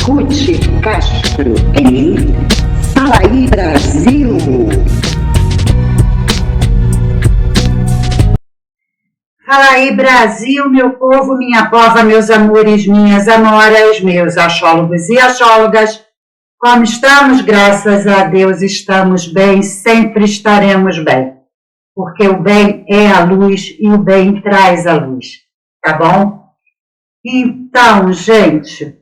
Ruth Castro em Fala aí Brasil. Fala aí Brasil, meu povo, minha pova, meus amores, minhas amoras, meus astrólogos e astrólogas. Como estamos? Graças a Deus estamos bem, sempre estaremos bem. Porque o bem é a luz e o bem traz a luz, tá bom? Então, gente,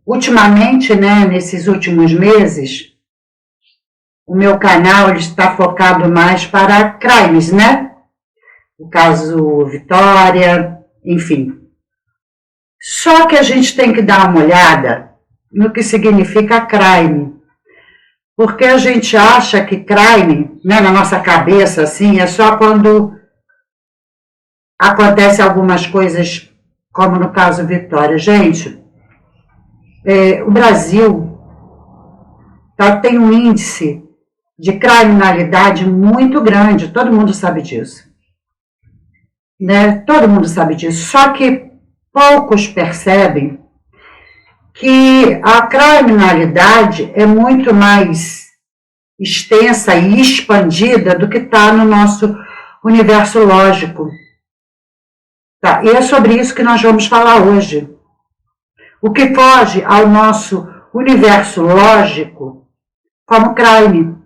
ultimamente, né, nesses últimos meses, o meu canal ele está focado mais para crimes, né? O caso Vitória, enfim. Só que a gente tem que dar uma olhada no que significa crime. Porque a gente acha que crime, né, na nossa cabeça, assim, é só quando acontece algumas coisas, como no caso Vitória. Gente, o Brasil tem um índice de criminalidade muito grande, todo mundo sabe disso. Né? Todo mundo sabe disso, só que poucos percebem que a criminalidade é muito mais extensa e expandida do que está no nosso universo lógico. Tá? E é sobre isso que nós vamos falar hoje. O que foge ao nosso universo lógico como crime.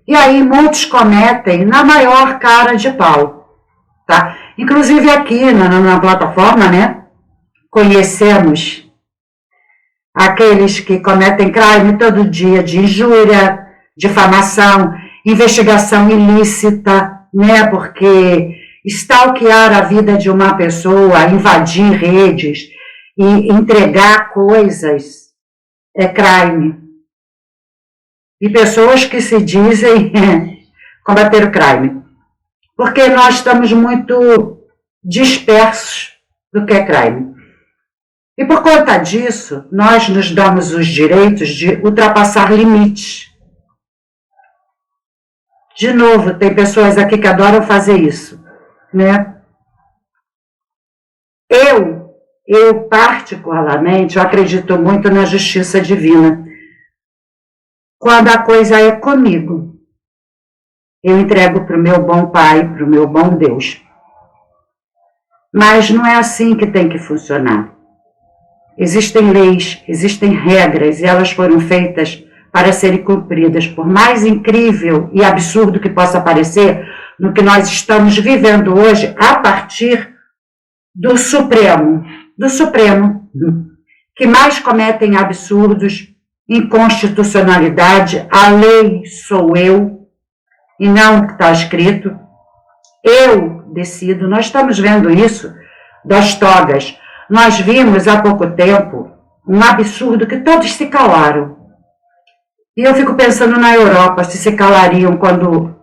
E aí muitos cometem na maior cara de pau. Tá? Inclusive aqui na plataforma, né, conhecemos aqueles que cometem crime todo dia de injúria, difamação, investigação ilícita, né, porque stalkear a vida de uma pessoa, invadir redes e entregar coisas é crime. E pessoas que se dizem combater o crime. Porque nós estamos muito dispersos do que é crime. E por conta disso, nós nos damos os direitos de ultrapassar limites. De novo, tem pessoas aqui que adoram fazer isso, né? Eu particularmente, eu acredito muito na justiça divina. Quando a coisa é comigo, eu entrego para o meu bom Pai, para o meu bom Deus. Mas não é assim que tem que funcionar. Existem leis, existem regras, e elas foram feitas para serem cumpridas. Por mais incrível e absurdo que possa parecer, no que nós estamos vivendo hoje, a partir do Supremo, que mais cometem absurdos, inconstitucionalidade, a lei sou eu, e não o que está escrito, eu decido. Nós estamos vendo isso das togas. Nós vimos há pouco tempo um absurdo que todos se calaram. E eu fico pensando na Europa, se calariam quando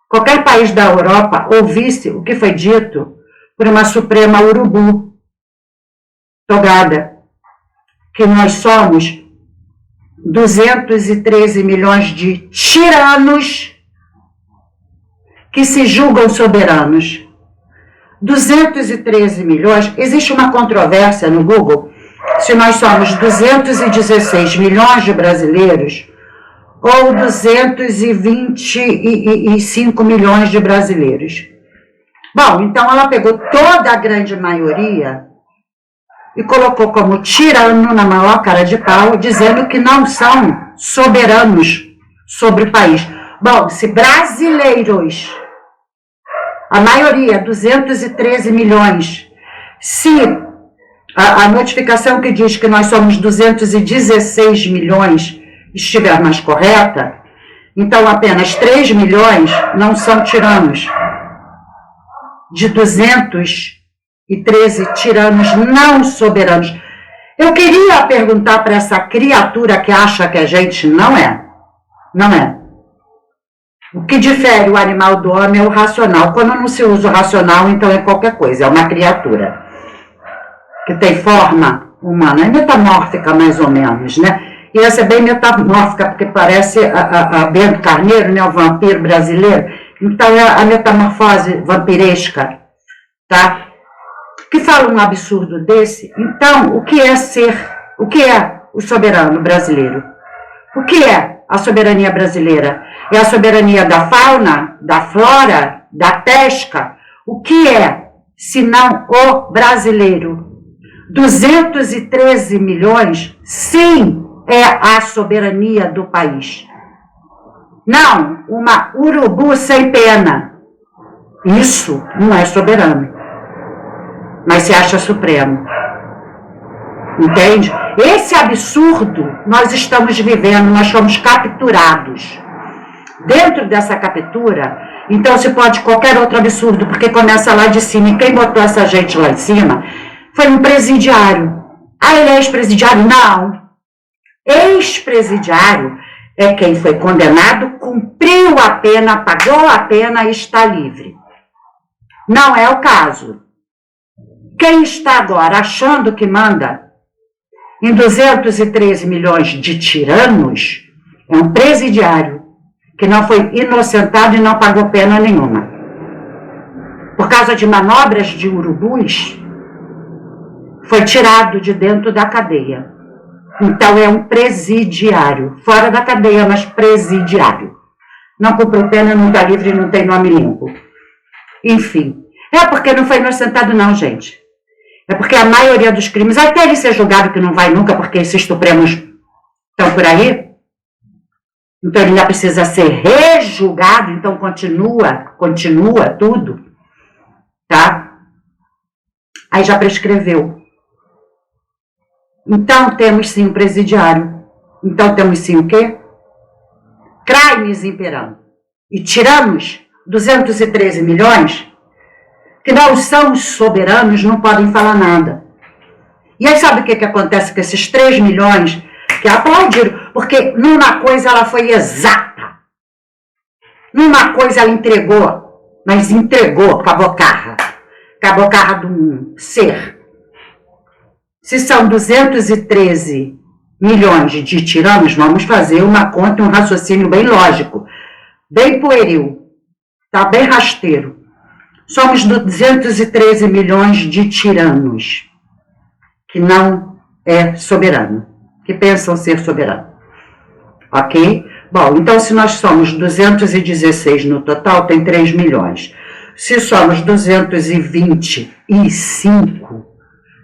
qualquer país da Europa ouvisse o que foi dito por uma Suprema Urubu, togada, que nós somos 213 milhões de tiranos que se julgam soberanos. 213 milhões, existe uma controvérsia no Google, se nós somos 216 milhões de brasileiros ou 225 milhões de brasileiros. Bom, então ela pegou toda a grande maioria e colocou como tirano na maior cara de pau, dizendo que não são soberanos sobre o país. Bom, se brasileiros, a maioria, 213 milhões, se a notificação que diz que nós somos 216 milhões estiver mais correta, então apenas 3 milhões não são tiranos. De 213 tiranos não soberanos. Eu queria perguntar para essa criatura que acha que a gente não é. Não é. O que difere o animal do homem é o racional. Quando não se usa o racional, então é qualquer coisa, é uma criatura que tem forma humana, é metamórfica mais ou menos, né? E essa é bem metamórfica, porque parece a Bento Carneiro, né, o vampiro brasileiro. Então é a metamorfose vampiresca, tá? que fala um absurdo desse. Então, o que é o soberano brasileiro? O que é a soberania brasileira? É a soberania da fauna, da flora, da pesca? O que é, se não o brasileiro? 213 milhões, sim, é a soberania do país. Não, uma urubu sem pena. Isso não é soberano. Mas se acha supremo. Entende? Esse absurdo nós estamos vivendo, nós fomos capturados. Dentro dessa captura, então se pode qualquer outro absurdo, porque começa lá de cima, e quem botou essa gente lá em cima foi um presidiário. Ah, ele é ex-presidiário? Não. Ex-presidiário é quem foi condenado, cumpriu a pena, pagou a pena e está livre. Não é o caso. Quem está agora achando que manda em 213 milhões de tiranos é um presidiário que não foi inocentado e não pagou pena nenhuma. Por causa de manobras de urubus, foi tirado de dentro da cadeia. Então é um presidiário, fora da cadeia, mas presidiário. Não cumpriu pena, não está livre, não tem nome limpo. Enfim, é porque não foi inocentado não, gente. É porque a maioria dos crimes, até ele ser julgado, que não vai nunca, porque esses supremos estão por aí, então ele ainda precisa ser rejulgado, então continua tudo, tá? Aí já prescreveu. Então temos sim um presidiário. Então temos sim o quê? Crimes imperando. E tiramos 213 milhões que não são os soberanos, não podem falar nada. E aí sabe o que acontece com esses 3 milhões que aplaudiram? Porque numa coisa ela foi exata. Numa coisa ela entregou, mas entregou com a bocarra de um ser. Se são 213 milhões de tiranos, vamos fazer uma conta, um raciocínio bem lógico, bem pueril, tá? Bem rasteiro. Somos 213 milhões de tiranos, que não é soberano, que pensam ser soberano. Ok? Bom, então se nós somos 216 no total, tem 3 milhões. Se somos 225,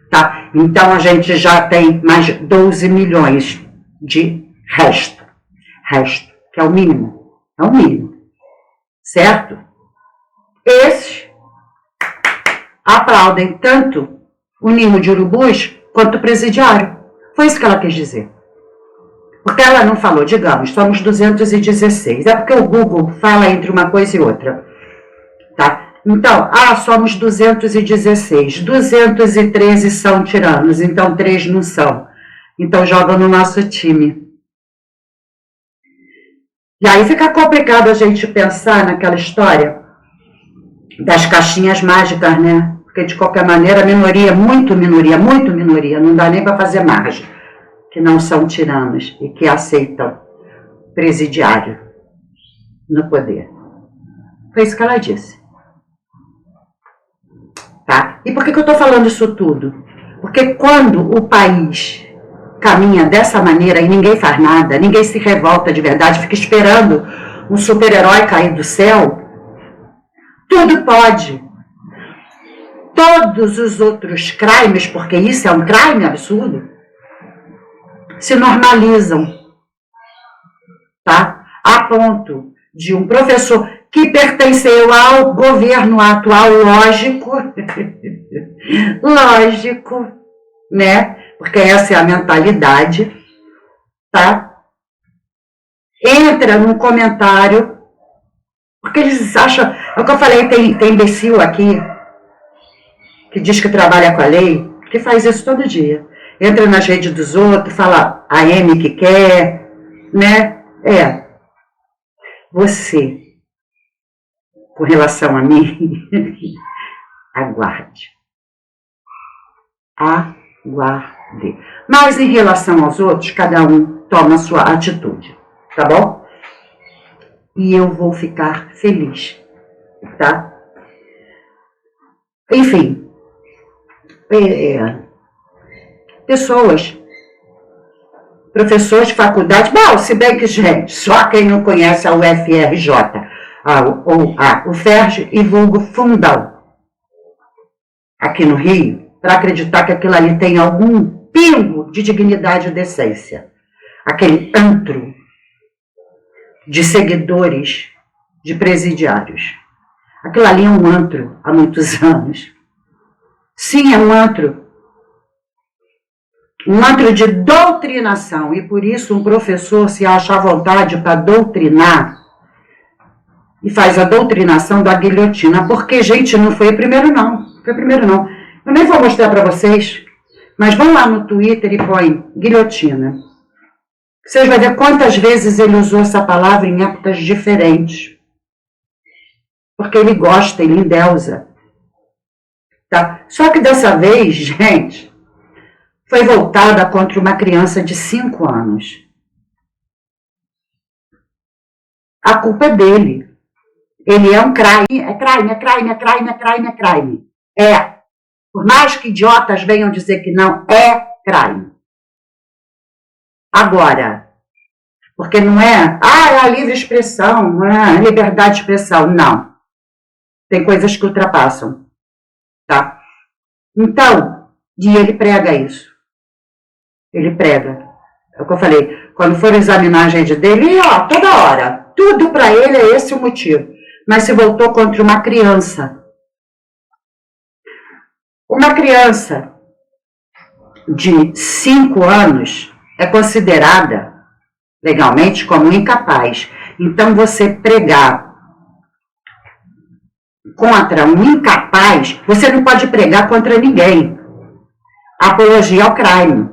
tá? Então a gente já tem mais 12 milhões de resto. Resto, que é o mínimo. É o mínimo. Certo? Esses aplaudem tanto o ninho de urubus quanto o presidiário. Foi isso que ela quis dizer. Porque ela não falou, digamos, somos 216. É porque o Google fala entre uma coisa e outra. Tá? Então, somos 216. 213 são tiranos, então 3 não são. Então joga no nosso time. E aí fica complicado a gente pensar naquela história das caixinhas mágicas, né? Porque de qualquer maneira, minoria, muito minoria, não dá nem para fazer margem, que não são tiranos e que aceitam presidiário no poder. Foi isso que ela disse. Tá? E por que eu estou falando isso tudo? Porque quando o país caminha dessa maneira e ninguém faz nada, ninguém se revolta de verdade, fica esperando um super-herói cair do céu, tudo pode. Todos os outros crimes, porque isso é um crime absurdo, se normalizam, tá? A ponto de um professor que pertenceu ao governo atual, lógico, né? Porque essa é a mentalidade, tá? Entra num comentário, porque eles acham, é o que eu falei, tem imbecil aqui, que diz que trabalha com a lei, que faz isso todo dia. Entra nas redes dos outros, fala a M que quer, né? Você, com relação a mim, aguarde. Aguarde. Mas em relação aos outros, cada um toma a sua atitude, tá bom? E eu vou ficar feliz, tá? Enfim. pessoas, professores de faculdade. Bom, se bem que, gente, só quem não conhece a UFRJ, o FERJ e vulgo Fundão, aqui no Rio, para acreditar que aquilo ali tem algum pingo de dignidade e decência. Aquele antro de seguidores de presidiários. Aquilo ali é um antro há muitos anos. Sim, é um antro. Um antro de doutrinação. E por isso um professor se acha à vontade para doutrinar e faz a doutrinação da guilhotina. Porque, gente, não foi o primeiro não. Foi o primeiro não. Eu nem vou mostrar para vocês, mas vão lá no Twitter e põe guilhotina. Vocês vão ver quantas vezes ele usou essa palavra em épocas diferentes. Porque ele gosta, ele endeusa. Tá? Só que dessa vez, gente, foi voltada contra uma criança de 5 anos. A culpa é dele. Ele é um crime. É crime, é crime, é crime, é crime, é crime. É. Por mais que idiotas venham dizer que não, é crime. Agora, porque não é, é a livre expressão, não é a liberdade de expressão, não. Tem coisas que ultrapassam, tá? Então, e ele prega isso. Ele prega. É o que eu falei, quando for examinar a gente dele, toda hora, tudo para ele é esse o motivo. Mas se voltou contra uma criança. Uma criança de 5 anos é considerada legalmente como incapaz. Então, você pregar contra um incapaz, você não pode pregar contra ninguém. Apologia ao crime.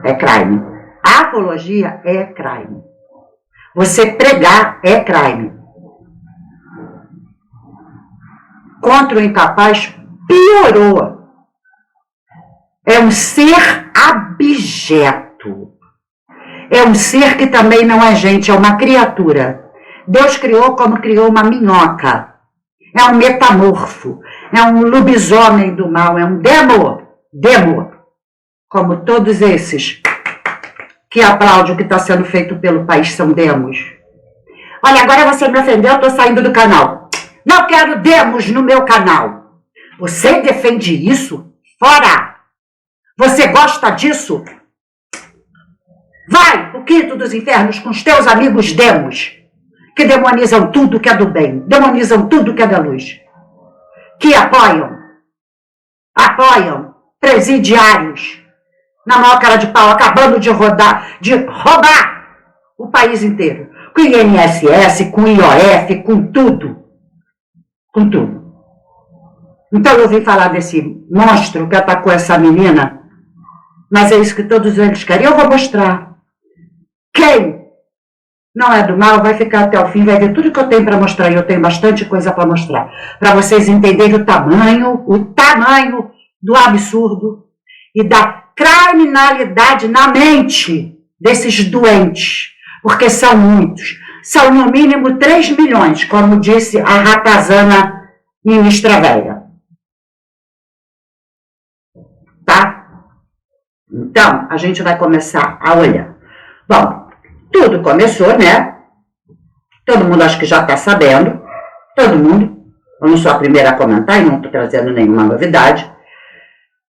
É crime. Apologia é crime. Você pregar é crime. Contra o incapaz, piorou. É um ser abjeto. É um ser que também não é gente, é uma criatura. Deus criou como criou uma minhoca. É um metamorfo. É um lobisomem do mal. É um demo. Como todos esses que aplaudem o que está sendo feito pelo país são demos. Olha, agora você me ofendeu, eu estou saindo do canal. Não quero demos no meu canal. Você defende isso? Fora! Você gosta disso? Vai pro quinto dos infernos com os teus amigos demos, que demonizam tudo que é do bem, demonizam tudo que é da luz, que apoiam presidiários na maior cara de pau, acabando de roubar o país inteiro, com INSS, com IOF, com tudo. Com tudo. Então eu vim falar desse monstro que atacou essa menina, mas é isso que todos eles querem. Eu vou mostrar. Quem não é do mal vai ficar até o fim, vai ver tudo que eu tenho para mostrar, e eu tenho bastante coisa para mostrar, para vocês entenderem o tamanho do absurdo e da criminalidade na mente desses doentes, porque são muitos. São no mínimo 3 milhões, como disse a ratazana ministra velha. Tá? Então, a gente vai começar a olhar. Bom, tudo começou, né? Todo mundo acho que já está sabendo. Todo mundo. Eu não sou a primeira a comentar e não estou trazendo nenhuma novidade.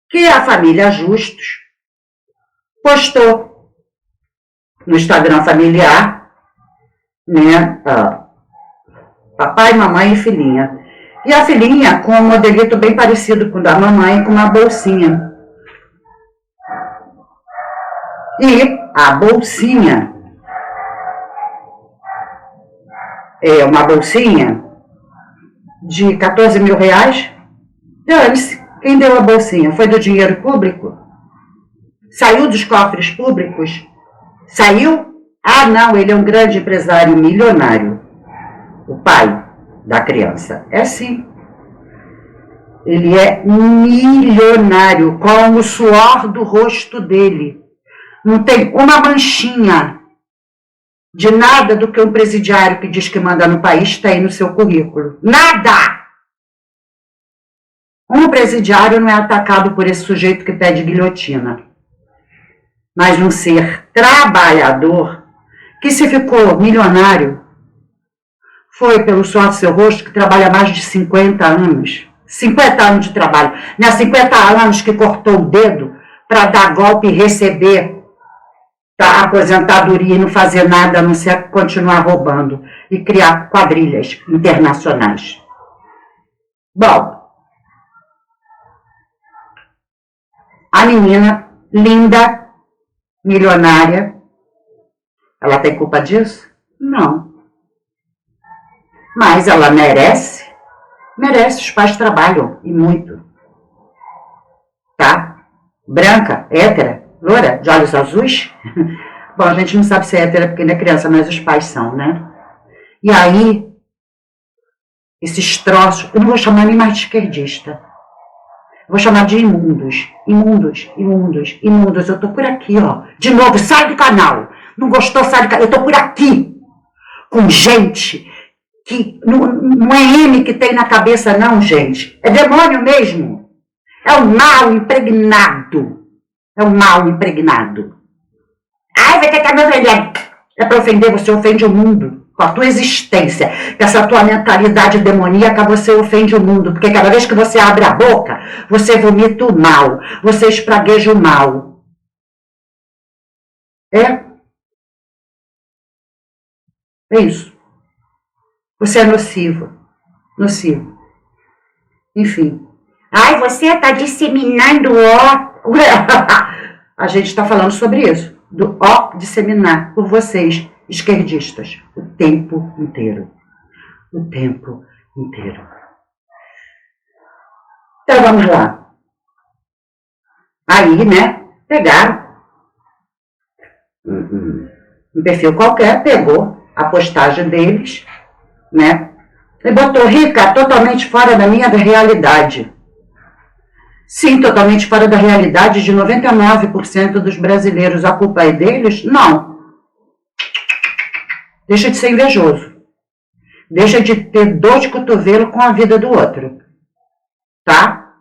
Que a família Justus postou no Instagram familiar, né? Papai, mamãe e filhinha. E a filhinha com um modelito bem parecido com o da mamãe, com uma bolsinha. E a bolsinha é uma bolsinha de 14 mil reais. Dane-se, quem deu a bolsinha? Foi do dinheiro público? Saiu dos cofres públicos? Saiu? Ah, não, ele é um grande empresário milionário. O pai da criança. É sim. Ele é milionário, com o suor do rosto dele. Não tem uma manchinha de nada do que um presidiário que diz que manda no país tem no seu currículo. Nada! Um presidiário não é atacado por esse sujeito que pede guilhotina, mas um ser trabalhador que se ficou milionário foi pelo suor do seu rosto, que trabalha mais de 50 anos. 50 anos de trabalho. Não é 50 anos que cortou o dedo para dar golpe e receber a aposentadoria e não fazer nada, a não ser continuar roubando e criar quadrilhas internacionais. Bom, a menina, linda, milionária, ela tem culpa disso? Não. Mas ela merece, os pais trabalham, e muito. Tá? Branca, hétera, loura, de olhos azuis. Bom, a gente não sabe se é hétera porque ainda é criança, mas os pais são, né? E aí, esses troços, eu não vou chamar nem mais de esquerdista. Eu vou chamar de imundos. Imundos, imundos, imundos. Eu tô por aqui, ó. De novo, sai do canal. Não gostou, sai do canal. Eu tô por aqui. Com gente que não é M que tem na cabeça, não, gente. É demônio mesmo. É o mal impregnado. É o mal impregnado. Ai, vai tentar me ofender. É para ofender, você ofende o mundo. Com a tua existência. Com essa tua mentalidade demoníaca, você ofende o mundo. Porque cada vez que você abre a boca, você vomita o mal. Você espragueja o mal. É isso. Você é nocivo. Nocivo. Enfim. Ai, você está disseminando ó. A gente está falando sobre isso. Do ó disseminar por vocês, esquerdistas. O tempo inteiro. O tempo inteiro. Então vamos lá. Aí, né? Pegaram. Um perfil qualquer, pegou a postagem deles, né? E botou rica totalmente fora da minha realidade. Sim, totalmente fora da realidade de 99% dos brasileiros. A culpa é deles? Não. Deixa de ser invejoso. Deixa de ter dor de cotovelo com a vida do outro. Tá?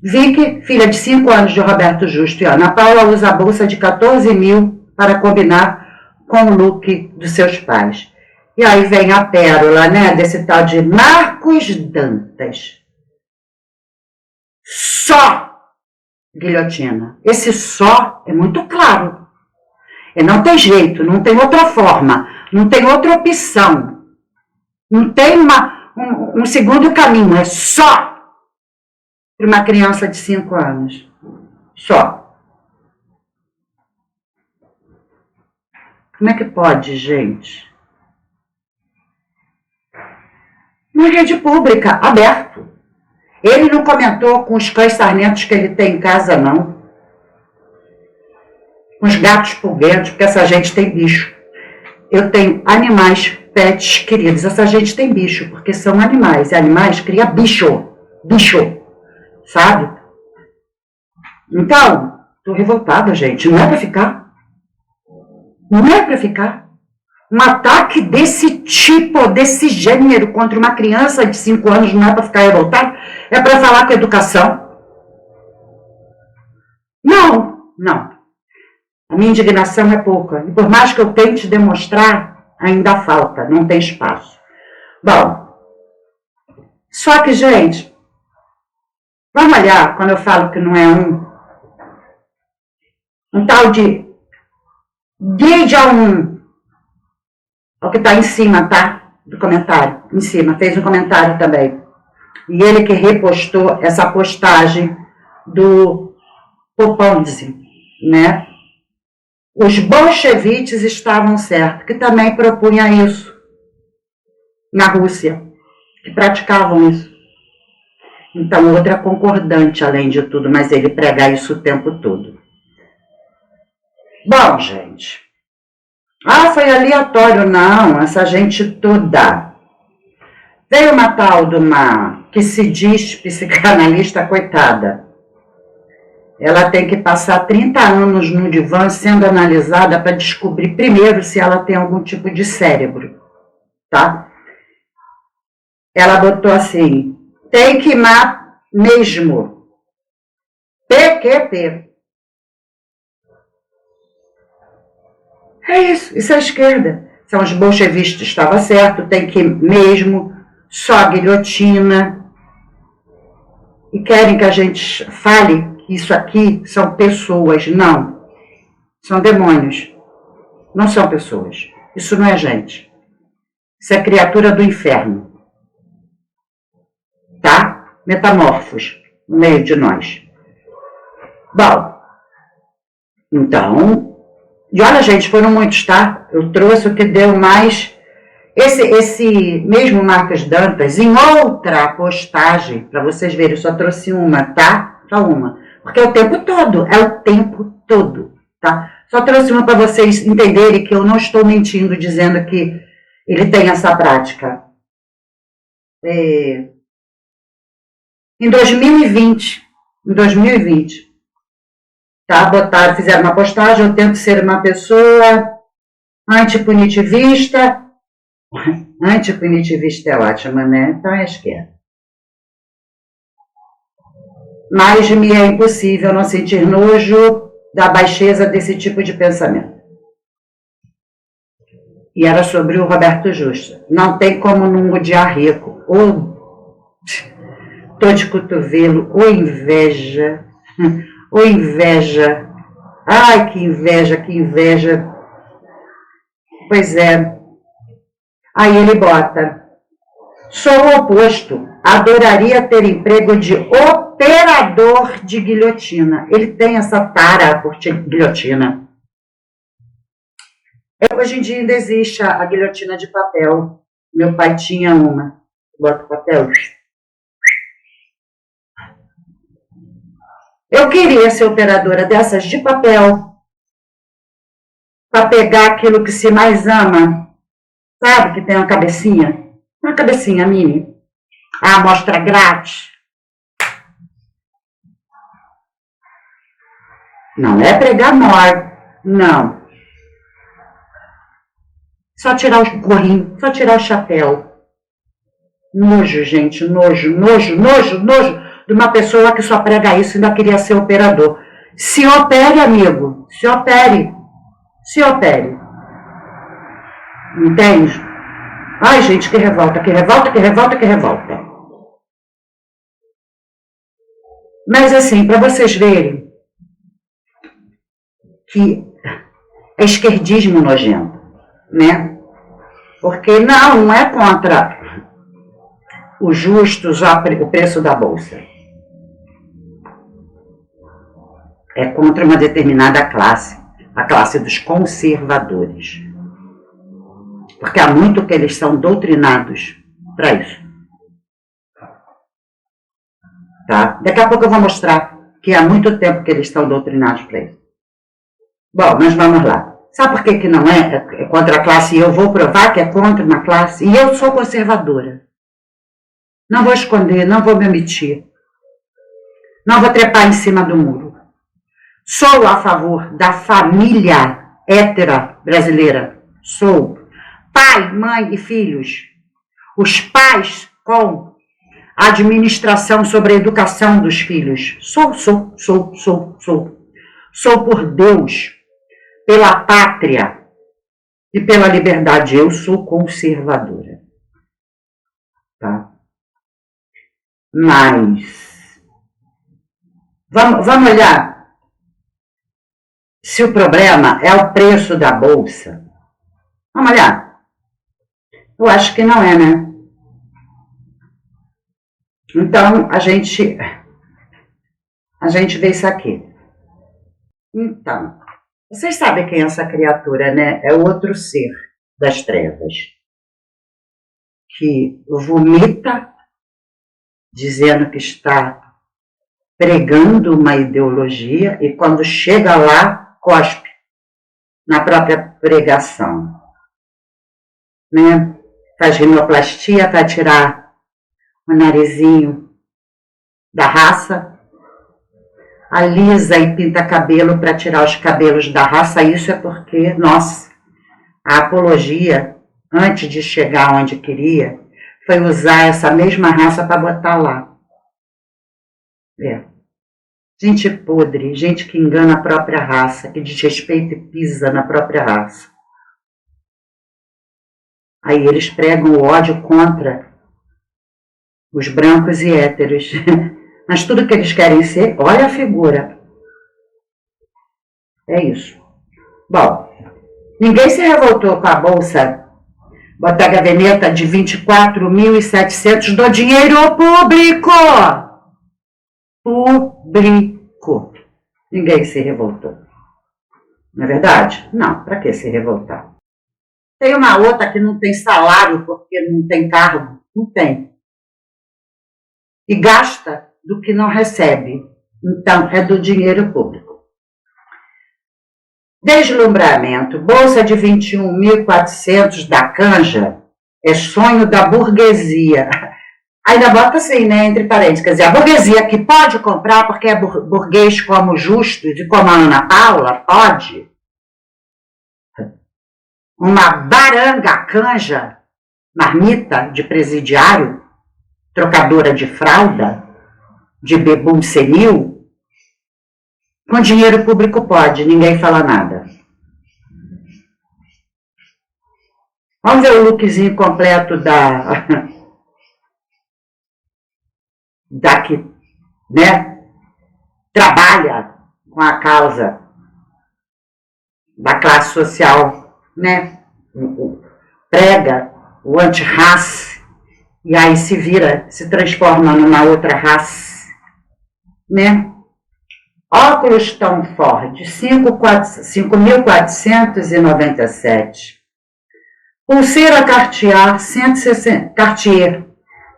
Vicky, filha de 5 anos de Roberto Justo e Ana Paula, usa a bolsa de 14 mil para combinar com o look dos seus pais. E aí vem a pérola, né, desse tal de Marcos Dantas. Só guilhotina. Esse só é muito claro. E não tem jeito, não tem outra forma, não tem outra opção. Não tem um segundo caminho, é só para uma criança de 5 anos. Só. Como é que pode, gente? Na rede pública, aberto. Ele não comentou com os cães sarmentos que ele tem em casa, não. Com os gatos pulguentos, porque essa gente tem bicho. Eu tenho animais, pets queridos. Essa gente tem bicho, porque são animais. E animais cria bicho. Bicho. Sabe? Então, tô revoltada, gente. Não é pra ficar. Não é pra ficar. Um ataque desse tipo, desse gênero contra uma criança de 5 anos não é para ficar revoltado? É para falar com educação? Não, não. A minha indignação é pouca. E por mais que eu tente demonstrar, ainda falta, não tem espaço. Bom, só que, gente, vamos olhar quando eu falo que não é um tal de Gideon. É o que está em cima, tá? Do comentário. Em cima, fez um comentário também. E ele que repostou essa postagem do Poponzi, né? Os bolcheviques estavam certos, que também propunha isso na Rússia, que praticavam isso. Então, outra concordante, além de tudo, mas ele prega isso o tempo todo. Bom, gente. Ah, foi aleatório. Não, essa gente toda. Veio uma tal de uma que se diz psicanalista, coitada. Ela tem que passar 30 anos no divã sendo analisada para descobrir primeiro se ela tem algum tipo de cérebro, tá? ela botou assim, tem que queimar mesmo. PQP. É isso é a esquerda. São os bolchevistas, estava certo, tem que mesmo, só guilhotina. E querem que a gente fale que isso aqui são pessoas. Não, são demônios. Não são pessoas. Isso não é gente. Isso é criatura do inferno. Tá? Metamorfos no meio de nós. Bom, então, e olha, gente, foram muitos, tá? Eu trouxe o que deu mais. Esse mesmo Marcos Dantas, em outra postagem, para vocês verem, eu só trouxe uma, tá? Só uma. Porque é o tempo todo, tá? Só trouxe uma para vocês entenderem que eu não estou mentindo dizendo que ele tem essa prática. Em 2020, tá? Fizeram uma postagem, eu tento ser uma pessoa antipunitivista. Antipunitivista é ótima, né? Então é esquerda. Mas me é impossível não sentir nojo da baixeza desse tipo de pensamento. E era sobre o Roberto Justo. Não tem como não odiar rico. Tô de cotovelo, ou inveja. Ou inveja. Ai, que inveja, que inveja. Pois é. Aí ele bota, sou o oposto, adoraria ter emprego de operador de guilhotina. Ele tem essa tara por guilhotina. Hoje em dia ainda existe a guilhotina de papel. Meu pai tinha uma. Bota o papel. Eu queria ser operadora dessas de papel para pegar aquilo que se mais ama. Sabe que tem uma cabecinha mini, a amostra grátis. Não é pregar morte, não. Só tirar o gorrinho, só tirar o chapéu. Nojo, gente, nojo de uma pessoa que só prega isso e ainda queria ser operador. Se opere, amigo, se opere. Entende? Ai, gente, que revolta. Mas assim, para vocês verem que é esquerdismo nojento, né? Porque não é contra o justo já o preço da bolsa. É contra uma determinada classe, a classe dos conservadores. Porque há muito que eles são doutrinados para isso. Tá? Daqui a pouco eu vou mostrar que há muito tempo que eles estão doutrinados para isso. Bom, mas vamos lá. Sabe por que não é contra a classe? E eu vou provar que é contra uma classe. E eu sou conservadora. Não vou esconder, não vou me omitir. Não vou trepar em cima do muro. Sou a favor da família hétera brasileira. Sou. Pai, mãe e filhos. Os pais com a administração sobre a educação dos filhos. Sou. Sou por Deus, pela pátria e pela liberdade. Eu sou conservadora. Tá? Mas, vamos olhar se o problema é o preço da bolsa. Vamos olhar. Eu acho que não é, né? Então, a gente vê isso aqui. Então, vocês sabem quem é essa criatura, né? É o outro ser das trevas. Que vomita, dizendo que está pregando uma ideologia e quando chega lá, cospe na própria pregação. Né? Faz rinoplastia para tirar o narizinho da raça, alisa e pinta cabelo para tirar os cabelos da raça. Isso é porque, nossa, a apologia, antes de chegar onde queria, foi usar essa mesma raça para botar lá. Gente podre, gente que engana a própria raça, que desrespeita e pisa na própria raça. Aí eles pregam o ódio contra os brancos e héteros. Mas tudo que eles querem ser, olha a figura. É isso. Bom, ninguém se revoltou com a bolsa botar gaveta de 24.700 do dinheiro público. Público. Ninguém se revoltou. Não é verdade? Não, para que se revoltar? Tem uma outra que não tem salário porque não tem cargo. Não tem. E gasta do que não recebe. Então, é do dinheiro público. Deslumbramento. Bolsa de 21.400 da canja é sonho da burguesia. Ainda bota assim, né, entre parênteses. Quer dizer, a burguesia que pode comprar porque é burguês como Justus e como a Ana Paula, pode. Uma baranga canja, marmita de presidiário, trocadora de fralda, de bebum senil, com dinheiro público pode, ninguém fala nada. Vamos ver o lookzinho completo da que, né, trabalha com a causa da classe social, né, prega o anti-raça, e aí se vira, se transforma numa outra raça, né? Óculos Tom Ford, 5.497. Pulseira Cartier,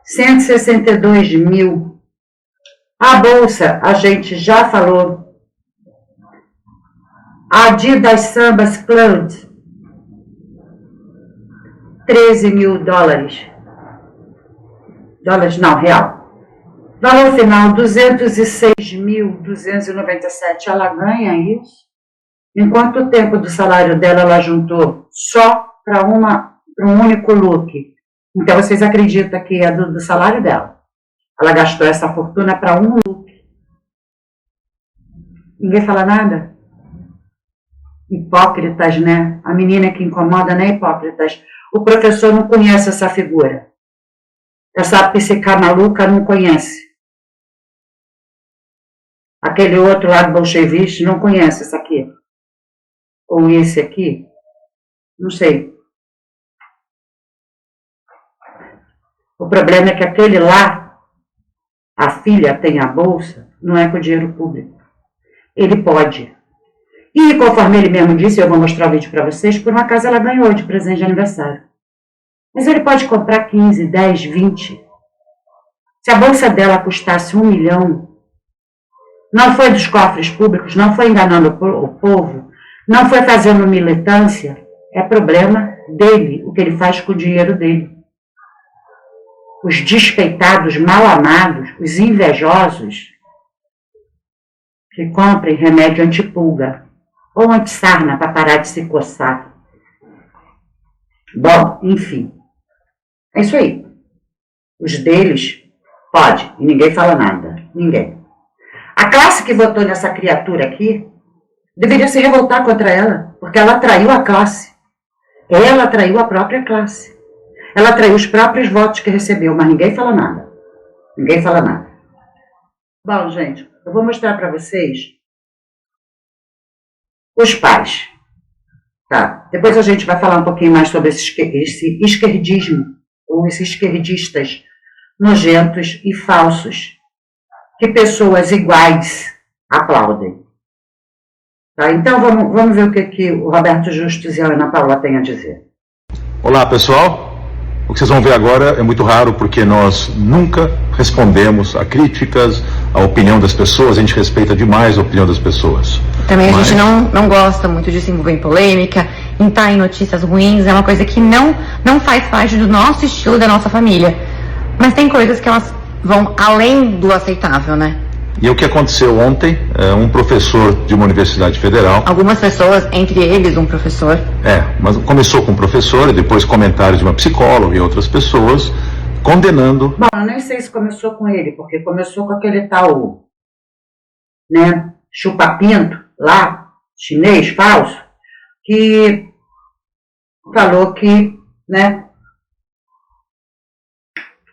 162 mil. A bolsa, a gente já falou. Adidas Sambas Club, 13 mil dólares. Dólares não, real. Valor final, 206.297. Ela ganha isso? Em quanto tempo do salário dela ela juntou só para um único look? Então vocês acreditam que é do salário dela? Ela gastou essa fortuna para um look. Ninguém fala nada? Hipócritas, né? A menina que incomoda, né? Hipócritas. O professor não conhece essa figura. Essa psica maluca não conhece. Aquele outro lado bolchevista não conhece essa aqui. Ou esse aqui. Não sei. O problema é que aquele lá, a filha tem a bolsa, não é com dinheiro público. Ele pode. E conforme ele mesmo disse, eu vou mostrar o vídeo para vocês, por um acaso ela ganhou de presente de aniversário. Mas ele pode comprar 15, 10, 20. Se a bolsa dela custasse 1 milhão, não foi dos cofres públicos, não foi enganando o povo, não foi fazendo militância, é problema dele, o que ele faz com o dinheiro dele. Os despeitados, mal amados, os invejosos, que comprem remédio antipulga ou antissarna para parar de se coçar. Bom, enfim, é isso aí. Os deles, pode, e ninguém fala nada, ninguém. A classe que votou nessa criatura aqui deveria se revoltar contra ela, porque ela traiu a classe. Ela traiu a própria classe. Ela traiu os próprios votos que recebeu, mas ninguém fala nada. Ninguém fala nada. Bom, gente, eu vou mostrar para vocês os pais. Tá? Depois a gente vai falar um pouquinho mais sobre esse esquerdismo, ou esses esquerdistas nojentos e falsos, que pessoas iguais aplaudem. Tá? Então vamos ver o que o Roberto Justus e a Ana Paula têm a dizer. Olá, pessoal. O que vocês vão ver agora é muito raro, porque nós nunca respondemos a críticas, a opinião das pessoas, a gente respeita demais a opinião das pessoas. Também a gente não gosta muito de se envolver em polêmica, em estar em notícias ruins, é uma coisa que não faz parte do nosso estilo, da nossa família. Mas tem coisas que elas vão além do aceitável, né? E o que aconteceu ontem, um professor de uma universidade federal... Algumas pessoas, entre eles um professor... mas começou com um professor e depois comentários de uma psicóloga e outras pessoas condenando. Bom, eu nem sei se começou com ele, porque começou com aquele tal, né, chupa-pinto lá, chinês falso, que falou que, né,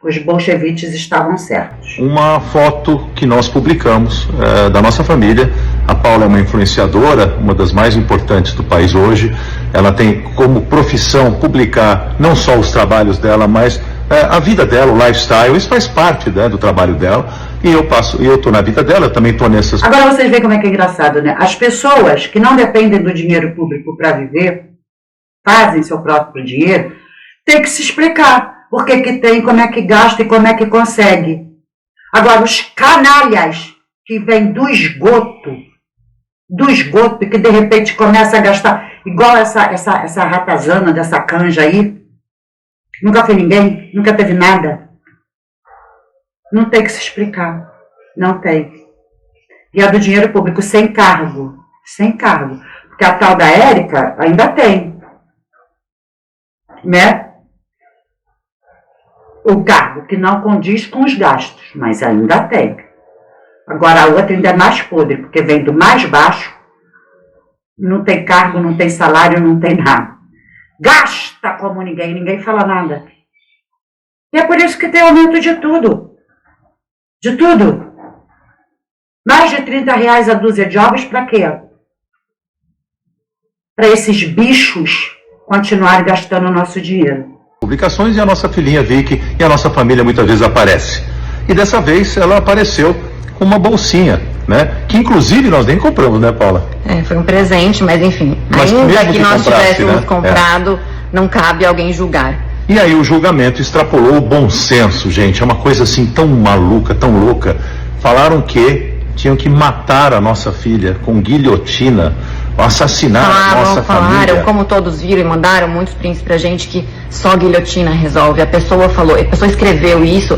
os bolcheviques estavam certos. Uma foto que nós publicamos da nossa família. A Paula é uma influenciadora, uma das mais importantes do país hoje. Ela tem como profissão publicar não só os trabalhos dela, mas a vida dela, o lifestyle. Isso faz parte, né, do trabalho dela. E eu estou na vida dela, eu também estou nessas... Agora vocês veem como é que é engraçado, né? As pessoas que não dependem do dinheiro público para viver, fazem seu próprio dinheiro, têm que se explicar. Por que que tem, como é que gasta e como é que consegue. Agora, os canalhas que vêm do esgoto, e que de repente começa a gastar, igual essa ratazana dessa canja aí, nunca foi ninguém, nunca teve nada. Não tem que se explicar, não tem. E é do dinheiro público, sem cargo, porque a tal da Érica ainda tem, né? O cargo que não condiz com os gastos, mas ainda tem. Agora a outra ainda é mais podre, porque vem do mais baixo, não tem cargo, não tem salário, não tem nada. Gasta como ninguém fala nada. E é por isso que tem aumento de tudo. De tudo. Mais de R$30 a dúzia de ovos para quê? Para esses bichos continuarem gastando o nosso dinheiro. Publicações, e a nossa filhinha Vicky e a nossa família muitas vezes aparece. E dessa vez ela apareceu com uma bolsinha, né? Que inclusive nós nem compramos, né, Paula? Foi um presente, mas enfim, Mas ainda que nós comprasse, tivéssemos né? comprado, não cabe alguém julgar. E aí o julgamento extrapolou o bom senso, gente. É uma coisa assim tão maluca, tão louca. Falaram que tinham que matar a nossa filha com guilhotina, assassinar a nossa família. Falaram, como todos viram e mandaram muitos prints pra gente, que só guilhotina resolve. A pessoa falou, a pessoa escreveu isso,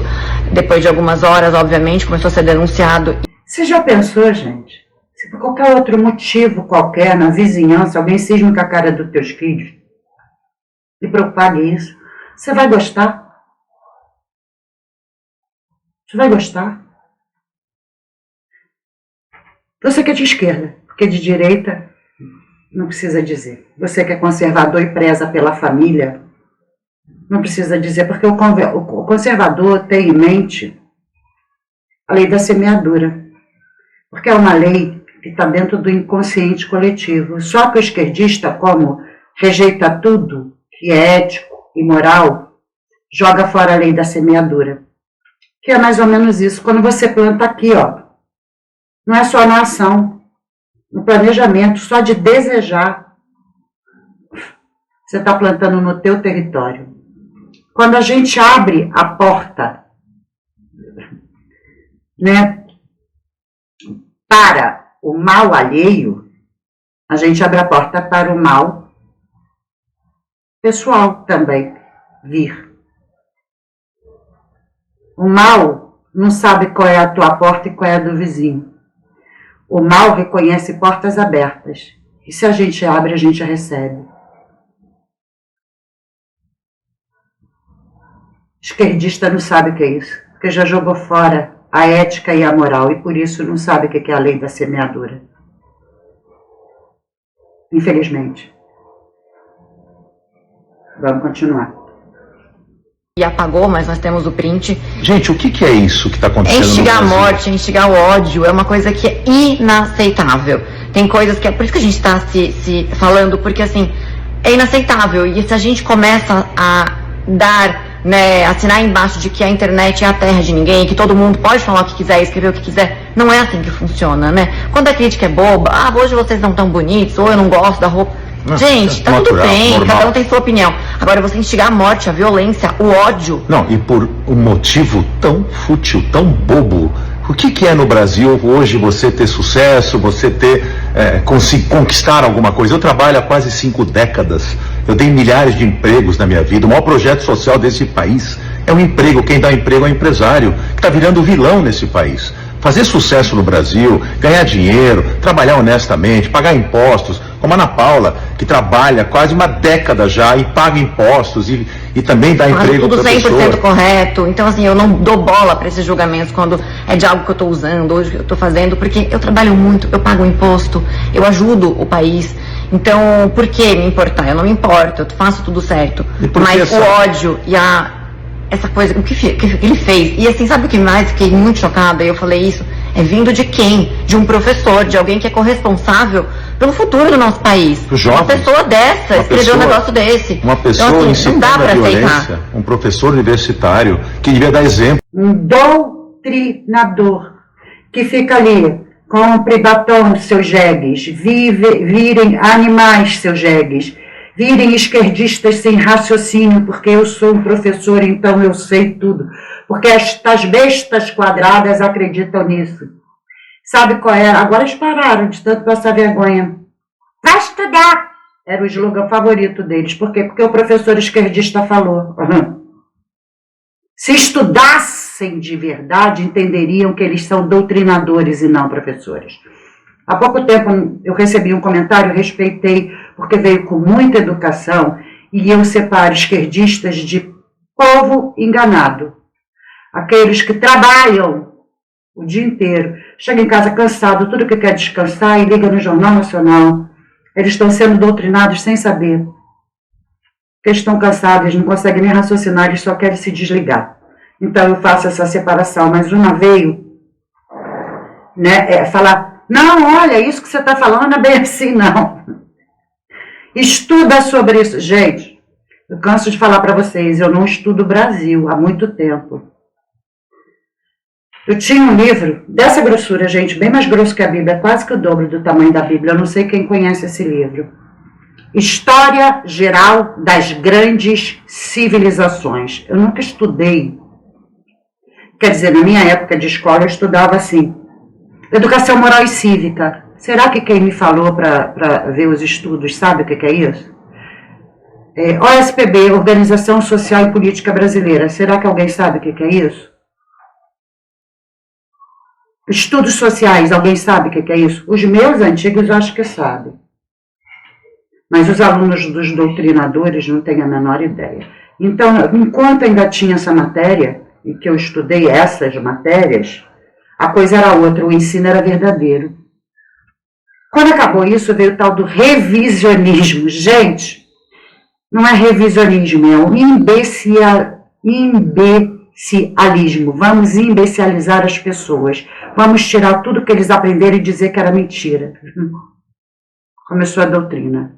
depois de algumas horas, obviamente, começou a ser denunciado. Você já pensou, gente? Se por qualquer outro motivo qualquer, na vizinhança, alguém cisma com a cara dos teus filhos e propague isso, você vai gostar? Você vai gostar? Você que é de esquerda, porque de direita não precisa dizer. Você que é conservador e preza pela família, não precisa dizer, porque o conservador tem em mente a lei da semeadura, porque é uma lei que está dentro do inconsciente coletivo. Só que o esquerdista, como rejeita tudo que é ético e moral, joga fora a lei da semeadura, que é mais ou menos isso. Quando você planta aqui, ó, não é só na ação, no planejamento, só de desejar, você está plantando no teu território. Quando a gente abre a porta, né, para o mal alheio, a gente abre a porta para o mal pessoal também vir. O mal não sabe qual é a tua porta e qual é a do vizinho. O mal reconhece portas abertas. E se a gente abre, a gente recebe. Esquerdista não sabe o que é isso, porque já jogou fora a ética e a moral, e por isso não sabe o que é a lei da semeadura. Infelizmente. Vamos continuar. E apagou, mas nós temos o print. Gente, o que é isso que está acontecendo Instigar a no Brasil? morte, instigar o ódio é uma coisa que é inaceitável. Tem coisas que é por isso que a gente está se falando, porque assim, é inaceitável. E se a gente começa a dar, né, assinar embaixo de que a internet é a terra de ninguém, que todo mundo pode falar o que quiser, escrever o que quiser, não é assim que funciona, né? Quando a crítica é boba, hoje vocês não estão bonitos, ou eu não gosto da roupa. Gente, tá tudo bem, normal. cada um tem sua opinião. Agora, você instigar a morte, a violência, o ódio. Não, e por um motivo tão fútil, tão bobo. O que é no Brasil hoje você ter sucesso, você ter conquistar alguma coisa? Eu trabalho há quase 5 décadas, eu dei milhares de empregos na minha vida. O maior projeto social desse país é o emprego. Quem dá emprego é o empresário, que está virando vilão nesse país. Fazer sucesso no Brasil, ganhar dinheiro, trabalhar honestamente, pagar impostos, como a Ana Paula, que trabalha quase uma década já e paga impostos e também dá emprego tudo para a 100% pessoa. correto. Então, assim, eu não dou bola para esses julgamentos quando é de algo que eu estou usando, hoje que eu estou fazendo, porque eu trabalho muito, eu pago imposto, eu ajudo o país. Então, por que me importar? Eu não me importo, eu faço tudo certo. Mas o ódio e essa coisa, o que ele fez. E assim, sabe o que mais? Fiquei muito chocada, e eu falei isso. É vindo de quem? De um professor, de alguém que é corresponsável pelo futuro do nosso país. Uma pessoa dessa escreveu um negócio desse. Uma pessoa então, assim, incitando não dá pra a violência, aceitar. um professor universitário que devia dar exemplo. Um doutrinador que fica ali, compre batom, seus jegues, virem animais, seus jegues, virem esquerdistas sem raciocínio, porque eu sou um professor, então eu sei tudo. Porque estas bestas quadradas acreditam nisso. Sabe qual era? Agora eles pararam de tanto passar vergonha. Vai estudar! Era o slogan favorito deles. Por quê? Porque o professor esquerdista falou. Se estudassem de verdade, entenderiam que eles são doutrinadores e não professores. Há pouco tempo eu recebi um comentário, respeitei, porque veio com muita educação, e eu separo esquerdistas de povo enganado. Aqueles que trabalham o dia inteiro, chegam em casa cansado, tudo que quer descansar e liga no Jornal Nacional. Eles estão sendo doutrinados sem saber. Porque eles estão cansados, eles não conseguem nem raciocinar, eles só querem se desligar. Então eu faço essa separação, mas uma veio, né, falar, não, olha, isso que você está falando não é bem assim, não. Estuda sobre isso. Gente, eu canso de falar para vocês, eu não estudo o Brasil há muito tempo. Eu tinha um livro dessa grossura, gente, bem mais grosso que a Bíblia, quase que o dobro do tamanho da Bíblia, eu não sei quem conhece esse livro. História Geral das Grandes Civilizações. Eu nunca estudei. Quer dizer, na minha época de escola eu estudava assim, Educação Moral e Cívica. Será que quem me falou para ver os estudos sabe o que é isso? OSPB, Organização Social e Política Brasileira. Será que alguém sabe o que é isso? Estudos sociais, alguém sabe o que é isso? Os meus antigos eu acho que sabem. Mas os alunos dos doutrinadores não têm a menor ideia. Então, enquanto ainda tinha essa matéria, e que eu estudei essas matérias, a coisa era outra, o ensino era verdadeiro. Quando acabou isso, veio o tal do revisionismo. Gente, não é revisionismo, é o imbecilialismo. Vamos imbecilizar as pessoas. Vamos tirar tudo que eles aprenderam e dizer que era mentira. Começou a doutrina.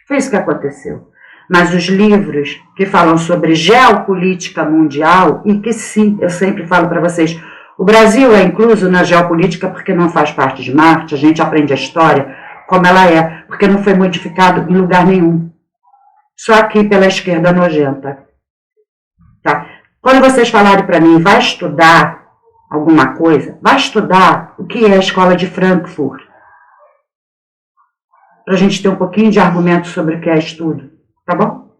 Foi isso que aconteceu. Mas os livros que falam sobre geopolítica mundial, e que sim, eu sempre falo para vocês, o Brasil é incluso na geopolítica porque não faz parte de Marte, a gente aprende a história como ela é, porque não foi modificado em lugar nenhum. Só aqui pela esquerda nojenta. Tá? Quando vocês falarem para mim, vai estudar alguma coisa, vai estudar o que é a escola de Frankfurt, para a gente ter um pouquinho de argumento sobre o que é estudo, tá bom?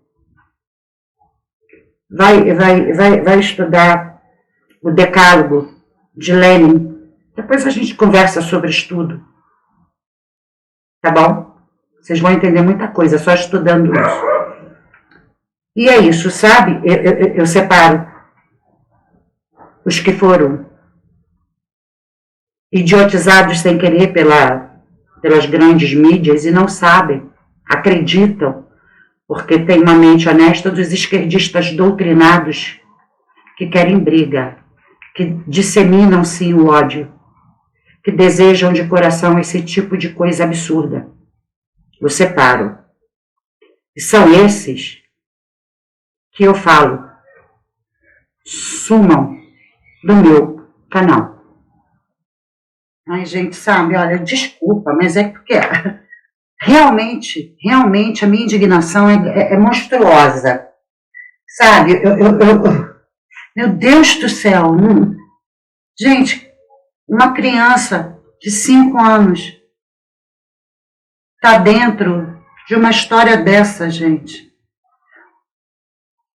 Vai estudar o Decálogo de Lenin, depois a gente conversa sobre estudo, tá bom? Vocês vão entender muita coisa só estudando isso. E é isso, sabe? Eu separo os que foram idiotizados sem querer pelas grandes mídias e não sabem, acreditam, porque tem uma mente honesta, dos esquerdistas doutrinados que querem briga, que disseminam sim o ódio, que desejam de coração esse tipo de coisa absurda. Eu separo. E são esses que eu falo, sumam do meu canal. Ai, gente, sabe, olha, desculpa, mas é porque realmente a minha indignação é monstruosa. Sabe, meu Deus do céu, gente, uma criança de 5 anos está dentro de uma história dessa, gente.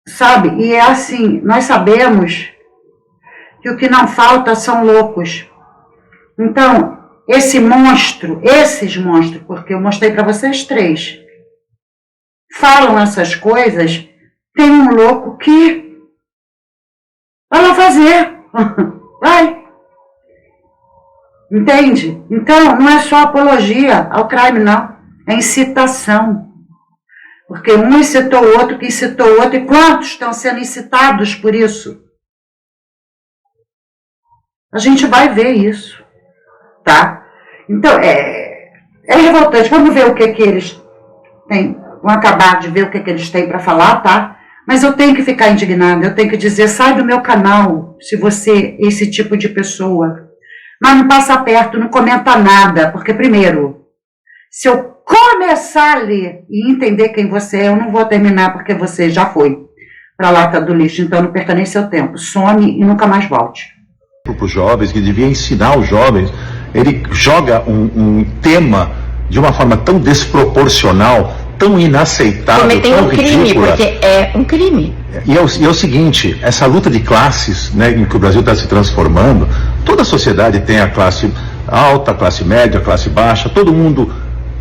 Sabe, e é assim, nós sabemos que o que não falta são loucos. Então, esses monstros, porque eu mostrei para vocês 3, falam essas coisas, tem um louco que vai lá fazer. Vai. Entende? Então, não é só apologia ao crime, não. É incitação. Porque um incitou o outro, que incitou o outro, e quantos estão sendo incitados por isso? A gente vai ver isso, tá? Então, é revoltante. Vamos ver o que eles têm, vamos acabar de ver o que eles têm para falar, tá? Mas eu tenho que ficar indignada, eu tenho que dizer, sai do meu canal, se você é esse tipo de pessoa. Mas não passa perto, não comenta nada, porque primeiro, se eu começar a ler e entender quem você é, eu não vou terminar, porque você já foi para a lata do lixo, então não pertence ao tempo. Some e nunca mais volte. Para os jovens, que devia ensinar os jovens, ele joga um tema de uma forma tão desproporcional, tão inaceitável, cometendo tão um crime, ridícula. porque é um crime. E é o seguinte, essa luta de classes, né, em que o Brasil está se transformando, toda a sociedade tem a classe alta, a classe média, a classe baixa, todo mundo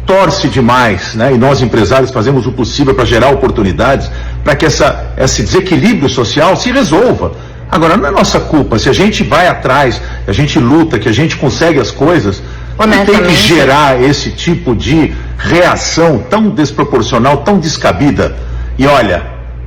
torce demais, né, e nós empresários fazemos o possível para gerar oportunidades para que esse desequilíbrio social se resolva. Agora, não é nossa culpa, se a gente vai atrás, a gente luta, que a gente consegue as coisas, não tem que gerar esse tipo de reação tão desproporcional, tão descabida. E olha,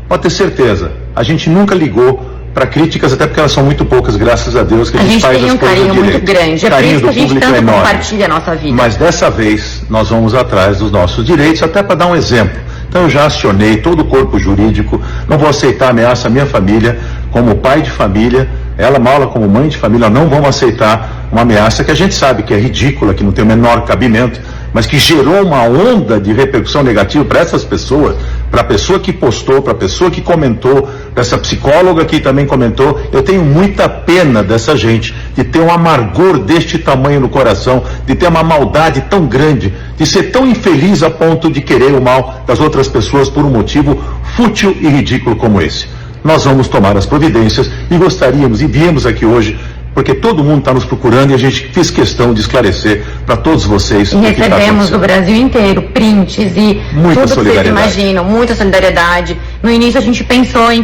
pode ter certeza, a gente nunca ligou para críticas, até porque elas são muito poucas, graças a Deus, que a gente faz as coisas direito. A gente tem um carinho muito grande, é por isso que a gente tanto enorme. compartilha a nossa vida. Mas dessa vez, nós vamos atrás dos nossos direitos, até para dar um exemplo. Então eu já acionei todo o corpo jurídico, não vou aceitar ameaça à minha família, como pai de família, ela Maula como mãe de família, não vamos aceitar uma ameaça que a gente sabe que é ridícula, que não tem o menor cabimento, mas que gerou uma onda de repercussão negativa para essas pessoas, para a pessoa que postou, para a pessoa que comentou, para essa psicóloga que também comentou. Eu tenho muita pena dessa gente, de ter um amargor deste tamanho no coração, de ter uma maldade tão grande, de ser tão infeliz a ponto de querer o mal das outras pessoas por um motivo fútil e ridículo como esse. Nós vamos tomar as providências e gostaríamos, e viemos aqui hoje, porque todo mundo está nos procurando e a gente fez questão de esclarecer para todos vocês. E recebemos do Brasil inteiro prints e muita tudo que vocês solidariedade. imaginam, muita solidariedade. No início a gente pensou em,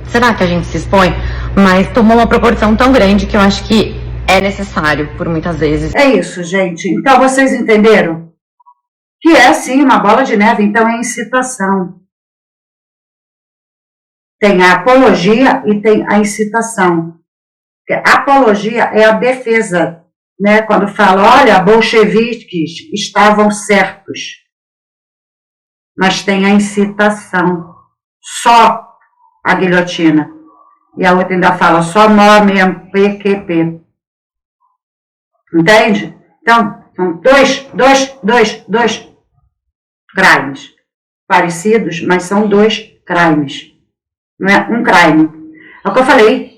será que a gente se expõe? Mas tomou uma proporção tão grande que eu acho que é necessário, por muitas vezes. É isso, gente. Então vocês entenderam? Que é sim uma bola de neve, então é incitação. Tem a apologia e tem a incitação. A apologia é a defesa, né? Quando fala, olha, bolcheviques estavam certos. Mas tem a incitação, só a guilhotina. E a outra ainda fala, só nó mesmo, PQP. Entende? Então, são dois crimes parecidos, mas são 2 crimes. Não é um crime. É o que eu falei.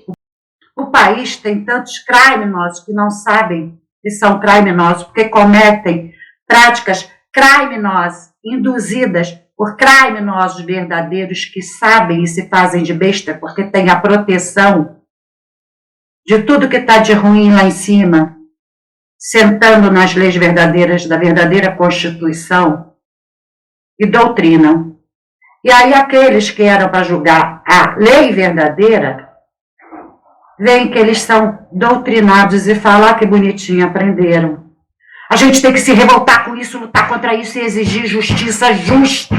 O país tem tantos criminosos que não sabem que são criminosos, porque cometem práticas criminosas, induzidas por criminosos verdadeiros que sabem e se fazem de besta, porque tem a proteção de tudo que está de ruim lá em cima, sentando nas leis verdadeiras da verdadeira Constituição e doutrinam. E aí aqueles que eram para julgar a lei verdadeira, veem que eles são doutrinados e falam, que bonitinho, aprenderam. A gente tem que se revoltar com isso, lutar contra isso e exigir justiça justa.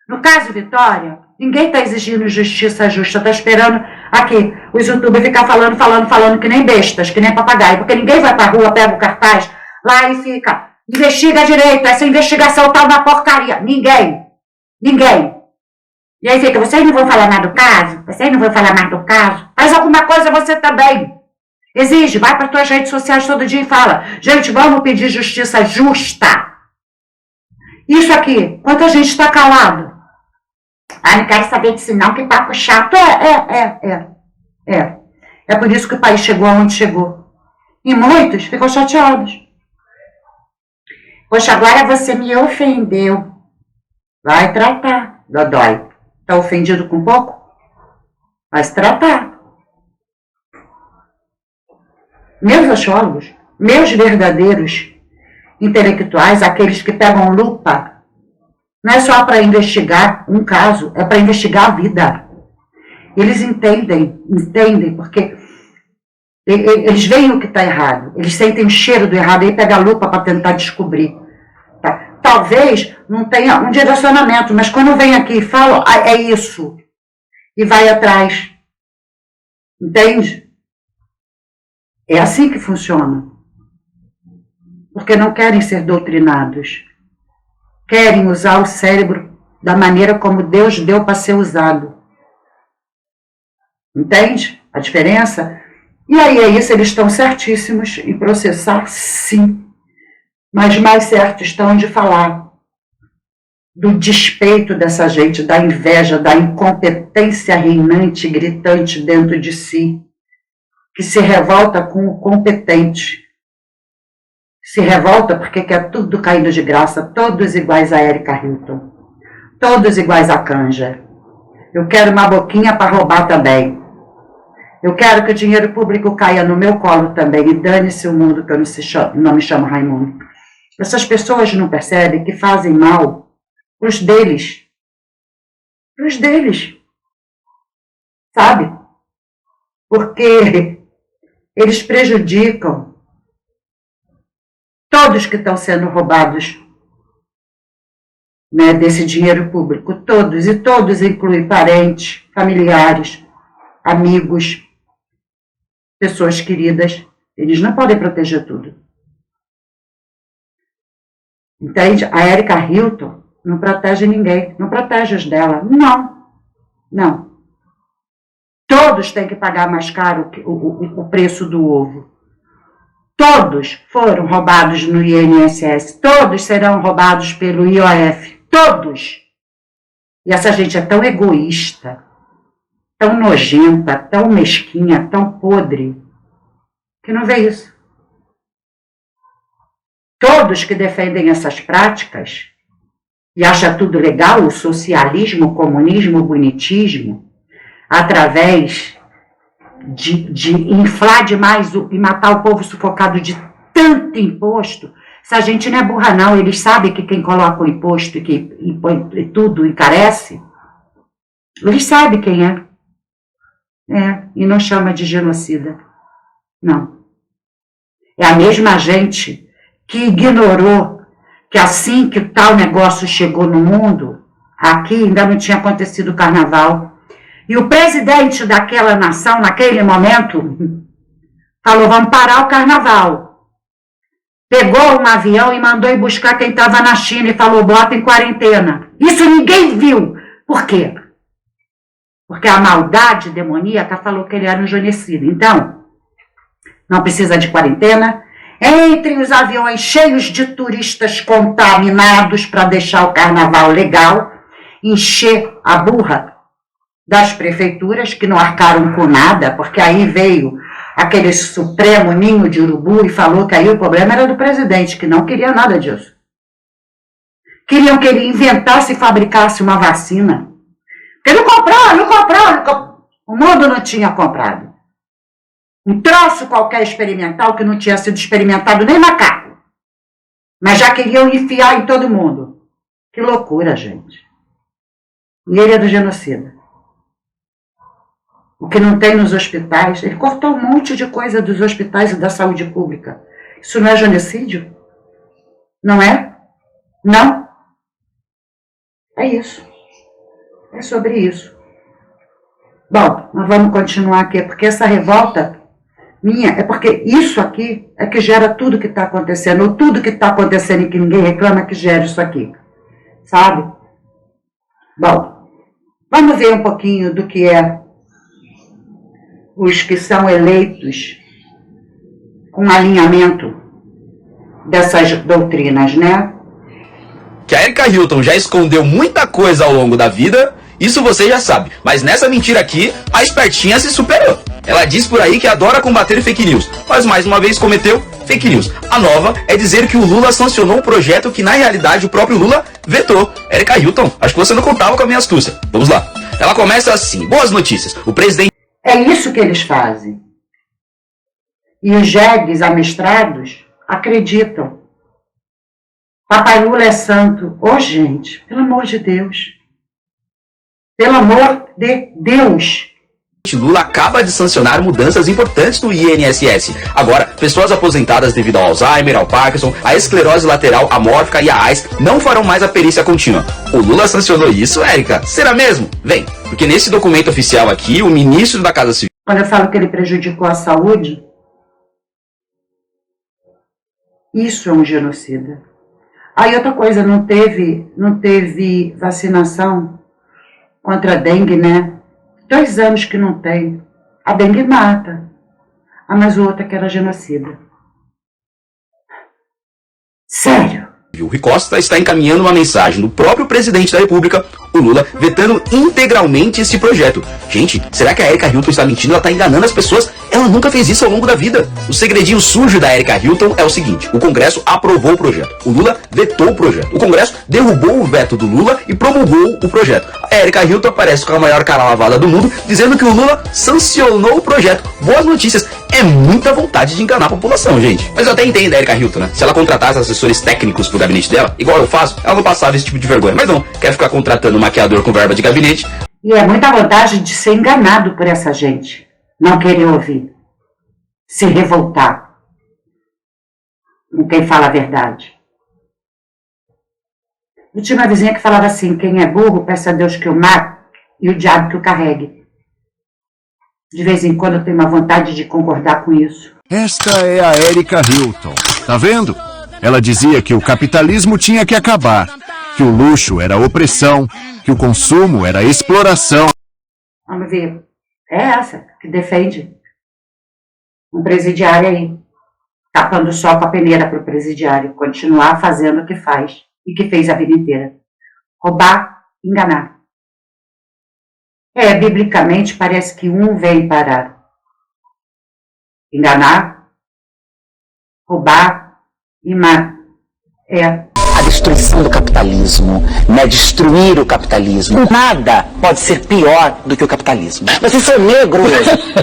No caso Vitória, ninguém está exigindo justiça justa, está esperando aqui os youtubers ficar falando que nem bestas, que nem papagaio, porque ninguém vai para a rua, pega o cartaz lá e fica, investiga direito, essa investigação tá uma porcaria. Ninguém. E aí fica, vocês não vão falar mais do caso? Vocês não vão falar mais do caso? Faz alguma coisa você também. Exige, vai para as tuas redes sociais todo dia e fala, gente, vamos pedir justiça justa. Isso aqui, quanta gente está calado? Ah, não quero saber disso não, que papo chato. É por isso que o país chegou aonde chegou. E muitos ficam chateados. Poxa, agora você me ofendeu. Vai tratar, Dodói. Está ofendido com pouco? Vai se tratar. Meus sociólogos Meus verdadeiros intelectuais, aqueles que pegam lupa, não é só para investigar um caso, é para investigar a vida. Eles entendem, porque eles veem o que está errado, eles sentem o cheiro do errado, aí pega a lupa para tentar descobrir. Tá? Talvez não tenha um direcionamento, mas quando vem aqui e fala, é isso, e vai atrás. Entende? É assim que funciona. Porque não querem ser doutrinados. Querem usar o cérebro da maneira como Deus deu para ser usado. Entende a diferença? E aí é isso, eles estão certíssimos em processar, sim. Mas mais certos estão de falar do despeito dessa gente, da inveja, da incompetência reinante, gritante dentro de si, que se revolta com o competente. Se revolta porque quer tudo caindo de graça, todos iguais a Erika Hilton, todos iguais a Canja. Eu quero uma boquinha para roubar também. Eu quero que o dinheiro público caia no meu colo também, e dane-se o mundo que eu não me chamo Raimundo. Essas pessoas não percebem que fazem mal para os deles. Para os deles. Sabe? Porque eles prejudicam todos que estão sendo roubados, né, desse dinheiro público. Todos, e todos incluem parentes, familiares, amigos, pessoas queridas. Eles não podem proteger tudo. Entende? A Erika Hilton não protege ninguém, não protege os dela. Não. Todos têm que pagar mais caro o preço do ovo. Todos foram roubados no INSS. Todos serão roubados pelo IOF. Todos. E essa gente é tão egoísta, tão nojenta, tão mesquinha, tão podre, que não vê isso. Todos que defendem essas práticas e acham tudo legal, o socialismo, o comunismo, o bonitismo, através de inflar demais e matar o povo sufocado de tanto imposto. Essa gente não é burra não, eles sabem que quem coloca o imposto e que e tudo encarece, eles sabem quem é. E não chama de genocida. Não. É a mesma gente que ignorou que assim que tal negócio chegou no mundo, aqui ainda não tinha acontecido o carnaval, e o presidente daquela nação, naquele momento, falou, vamos parar o carnaval. Pegou um avião e mandou ir buscar quem estava na China e falou, bota em quarentena. Isso ninguém viu. Por quê? Porque a maldade demoníaca falou que ele era um genocida. Então, não precisa de quarentena. Entre os aviões cheios de turistas contaminados para deixar o carnaval legal, encher a burra das prefeituras, que não arcaram com nada, porque aí veio aquele supremo ninho de urubu e falou que aí o problema era do presidente, que não queria nada disso. Queriam que ele inventasse e fabricasse uma vacina. Porque não comprou. O mundo não tinha comprado. Um troço qualquer experimental que não tinha sido experimentado nem macaco. Mas já queriam enfiar em todo mundo. Que loucura, gente. E ele é do genocida. O que não tem nos hospitais, ele cortou um monte de coisa dos hospitais e da saúde pública. Isso não é genocídio? Não é? Não? É isso. É sobre isso. Bom, nós vamos continuar aqui, porque essa revolta minha é porque isso aqui é que gera tudo que está acontecendo, ou tudo que está acontecendo e que ninguém reclama que gera isso aqui. Sabe? Bom, vamos ver um pouquinho do que é os que são eleitos com alinhamento dessas doutrinas, né? Que a Erika Hilton já escondeu muita coisa ao longo da vida, isso você já sabe. Mas nessa mentira aqui, a espertinha se superou. Ela diz por aí que adora combater fake news, mas mais uma vez cometeu fake news. A nova é dizer que o Lula sancionou um projeto que na realidade o próprio Lula vetou. Erika Hilton, acho que você não contava com a minha astúcia. Vamos lá. Ela começa assim, boas notícias. O presidente... É isso que eles fazem. E os jegues amestrados acreditam. Papai Lula é santo. Ô, gente, pelo amor de Deus. Pelo amor de Deus. Lula acaba de sancionar mudanças importantes no INSS. Agora, pessoas aposentadas devido ao Alzheimer, ao Parkinson, à esclerose lateral amórfica e à AIDS não farão mais a perícia contínua. O Lula sancionou isso, Érica? Será mesmo? Vem, porque nesse documento oficial aqui, o ministro da Casa Civil... Quando eu falo que ele prejudicou a saúde, isso é um genocida. Aí outra coisa, não teve vacinação contra a dengue, né? 2 anos que não tem. A dengue mata. Ah, mas o outro é que era genocida. Sério? O Rui Costa está encaminhando uma mensagem do próprio presidente da República, o Lula, vetando integralmente esse projeto. Gente, será que a Erika Hilton está mentindo? Ela está enganando as pessoas? Ela nunca fez isso ao longo da vida. O segredinho sujo da Erika Hilton é o seguinte: o Congresso aprovou o projeto, o Lula vetou o projeto, o Congresso derrubou o veto do Lula e promulgou o projeto. A Erika Hilton aparece com a maior cara lavada do mundo, dizendo que o Lula sancionou o projeto. Boas notícias. É muita vontade de enganar a população, gente. Mas eu até entendo a Erika Hilton, né? Se ela contratasse assessores técnicos pro gabinete dela, igual eu faço, ela não passava esse tipo de vergonha. Mas não, quer ficar contratando um maquiador com verba de gabinete. E é muita vontade de ser enganado por essa gente. Não querer ouvir. Se revoltar com quem fala a verdade. Eu tinha uma vizinha que falava assim: quem é burro, peça a Deus que o mate e o diabo que o carregue. De vez em quando eu tenho uma vontade de concordar com isso. Esta é a Erika Hilton. Tá vendo? Ela dizia que o capitalismo tinha que acabar, que o luxo era opressão, que o consumo era exploração. Vamos ver. É essa que defende um presidiário aí, tapando o sol com a peneira para o presidiário continuar fazendo o que faz e que fez a vida inteira. Roubar, enganar. Biblicamente parece que um vem para enganar, roubar e matar. A destruição do capitalismo, né? Destruir o capitalismo. Nada pode ser pior do que o capitalismo. Vocês são negros.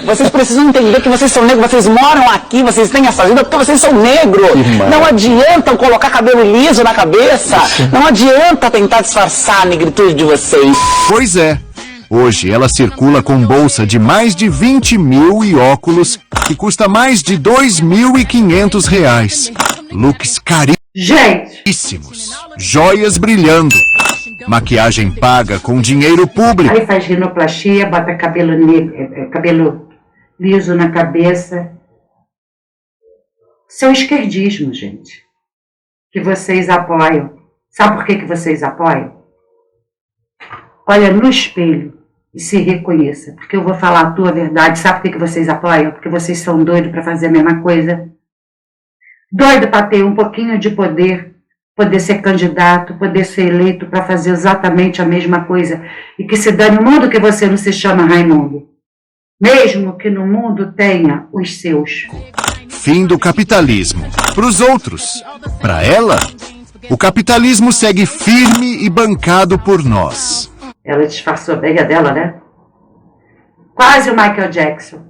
Vocês precisam entender que vocês são negros. Vocês moram aqui, vocês têm essa vida porque vocês são negros. Não adianta colocar cabelo liso na cabeça. Não adianta tentar disfarçar a negritude de vocês. Pois é. Hoje ela circula com bolsa de mais de 20 mil e óculos que custa mais de R$2.500. Looks caríssimos, joias brilhando, maquiagem paga com dinheiro público. Aí faz rinoplastia, bota cabelo liso na cabeça. Isso é o esquerdismo, gente, que vocês apoiam. Sabe por que vocês apoiam? Olha no espelho e se reconheça, porque eu vou falar a tua verdade. Sabe por que vocês apoiam? Porque vocês são doidos para fazer a mesma coisa. Doido para ter um pouquinho de poder ser candidato, poder ser eleito para fazer exatamente a mesma coisa. E que se dane o mundo que você não se chama Raimundo. Mesmo que no mundo tenha os seus. Fim do capitalismo. Para os outros. Para ela, o capitalismo segue firme e bancado por nós. Ela disfarçou bem a dela, né? Quase o Michael Jackson.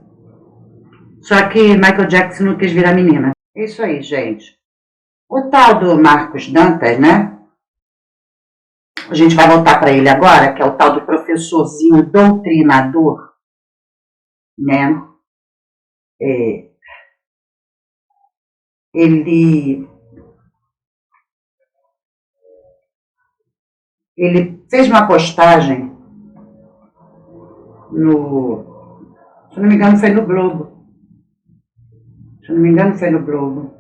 Só que Michael Jackson não quis virar menina. É isso aí, gente. O tal do Marcos Dantas, né? A gente vai voltar para ele agora, que é o tal do professorzinho doutrinador, né? Ele fez uma postagem se eu não me engano foi no Globo.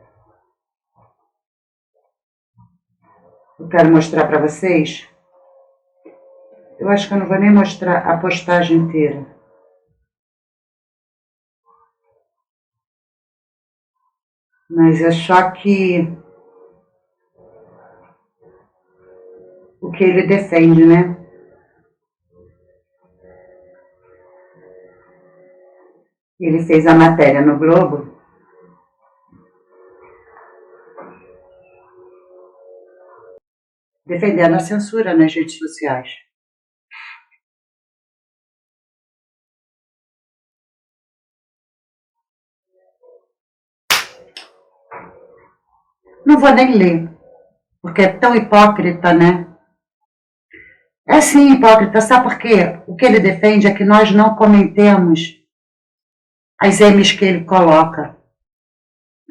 Eu quero mostrar para vocês. Eu acho que eu não vou nem mostrar a postagem inteira. Mas é só que o que ele defende, né? Ele fez a matéria no Globo. Defendendo a censura nas redes sociais. Não vou nem ler, porque é tão hipócrita, né? É sim hipócrita, sabe por quê? O que ele defende é que nós não cometemos as M's que ele coloca.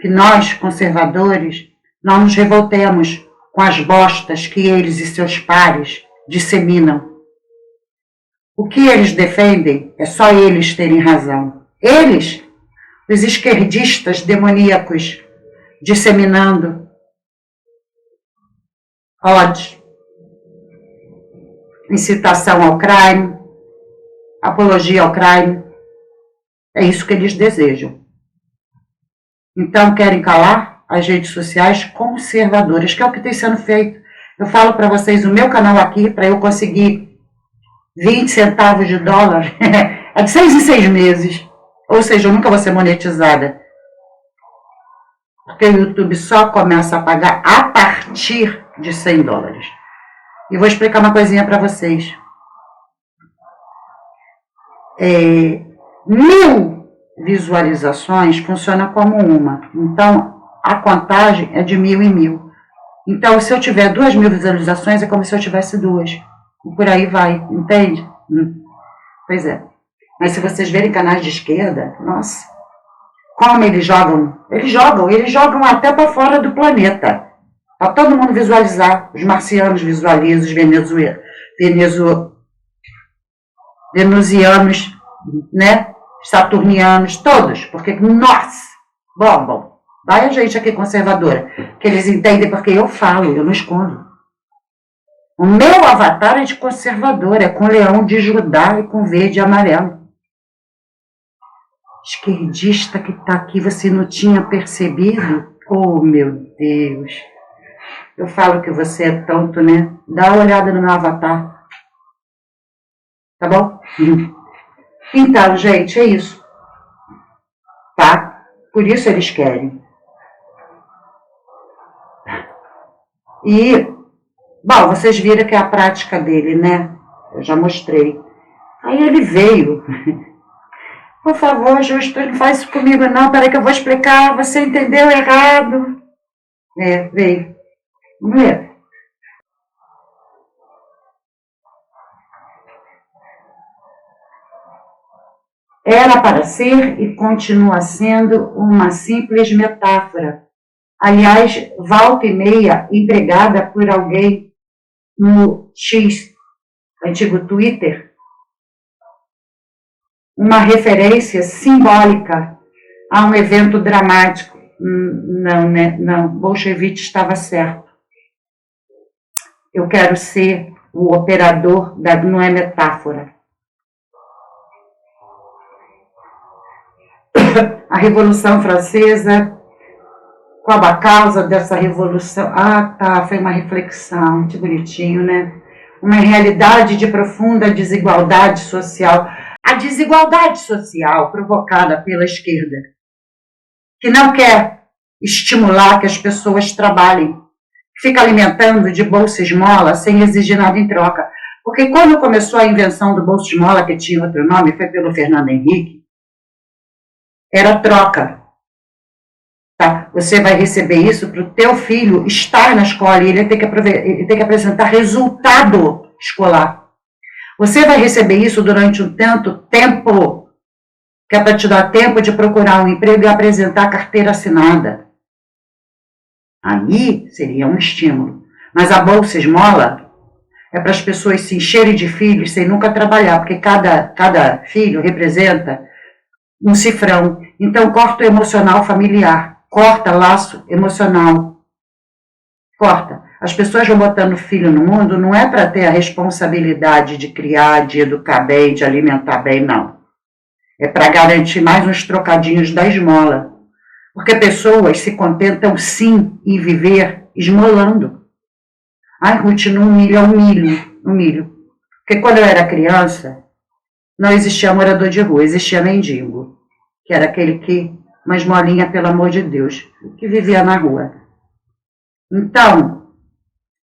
Que nós, conservadores, não nos revoltemos com as bostas que eles e seus pares disseminam. O que eles defendem é só eles terem razão. Eles, os esquerdistas demoníacos, disseminando ódio, incitação ao crime, apologia ao crime. É isso que eles desejam. Então, querem calar as redes sociais conservadoras, que é o que tem sendo feito. Eu falo para vocês, o meu canal aqui, para eu conseguir 20 centavos de dólar, é de 6 em 6 meses. Ou seja, eu nunca vou ser monetizada. Porque o YouTube só começa a pagar a partir de 100 dólares. E vou explicar uma coisinha para vocês. 1000 visualizações funciona como uma. Então, a contagem é de 1000 em 1000. Então, se eu tiver 2000 visualizações, é como se eu tivesse 2. E por aí vai, entende? Pois é. Mas se vocês verem canais de esquerda, nossa, como eles jogam. Eles jogam até para fora do planeta. Para todo mundo visualizar. Os marcianos visualizam, os venusianos, né? Saturnianos, todos, porque, nossa, bom, vai a gente aqui conservadora, que eles entendem porque eu falo, eu não escondo. O meu avatar é de conservador, é com leão de Judá e com verde e amarelo. Esquerdista que está aqui, você não tinha percebido? Oh, meu Deus. Eu falo que você é tonto, né? Dá uma olhada no meu avatar. Tá bom? Então, gente, é isso. Tá? Por isso eles querem. E, bom, vocês viram que é a prática dele, né? Eu já mostrei. Aí ele veio. Por favor, Justo, não faz isso comigo não. Peraí que eu vou explicar. Você entendeu errado. Veio. Vamos ver. Era para ser e continua sendo uma simples metáfora. Aliás, volta e meia, empregada por alguém no X, antigo Twitter, uma referência simbólica a um evento dramático. Não, né? Não, Bolshevik estava certo. Eu quero ser o operador não é metáfora. A Revolução Francesa, qual a causa dessa revolução? Ah, tá, foi uma reflexão, muito bonitinho, né? Uma realidade de profunda desigualdade social. A desigualdade social provocada pela esquerda, que não quer estimular que as pessoas trabalhem, fica alimentando de bolsa esmola sem exigir nada em troca. Porque quando começou a invenção do bolsa esmola, que tinha outro nome, foi pelo Fernando Henrique, era troca. Tá? Você vai receber isso para o teu filho estar na escola e ele tem que apresentar resultado escolar. Você vai receber isso durante um tanto tempo, que é para te dar tempo de procurar um emprego e apresentar a carteira assinada. Aí seria um estímulo. Mas a bolsa esmola é para as pessoas se encherem de filhos sem nunca trabalhar, porque cada filho representa um cifrão. Então, corta o emocional familiar, corta laço emocional, corta. As pessoas vão botando filho no mundo, não é para ter a responsabilidade de criar, de educar bem, de alimentar bem, não. É para garantir mais uns trocadinhos da esmola. Porque pessoas se contentam sim em viver esmolando. Ai, Ruth, não humilha, humilho. Porque quando eu era criança, não existia morador de rua, existia mendigo, que era aquele que, uma esmolinha, pelo amor de Deus, que vivia na rua. Então,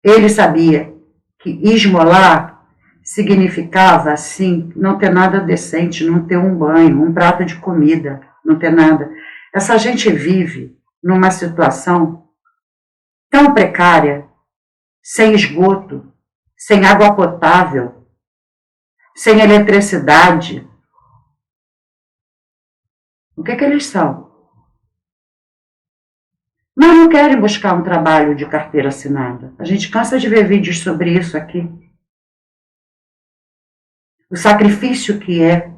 ele sabia que esmolar significava, assim, não ter nada decente, não ter um banho, um prato de comida, não ter nada. Essa gente vive numa situação tão precária, sem esgoto, sem água potável, sem eletricidade. O que eles são? Mas não querem buscar um trabalho de carteira assinada. A gente cansa de ver vídeos sobre isso aqui. O sacrifício que é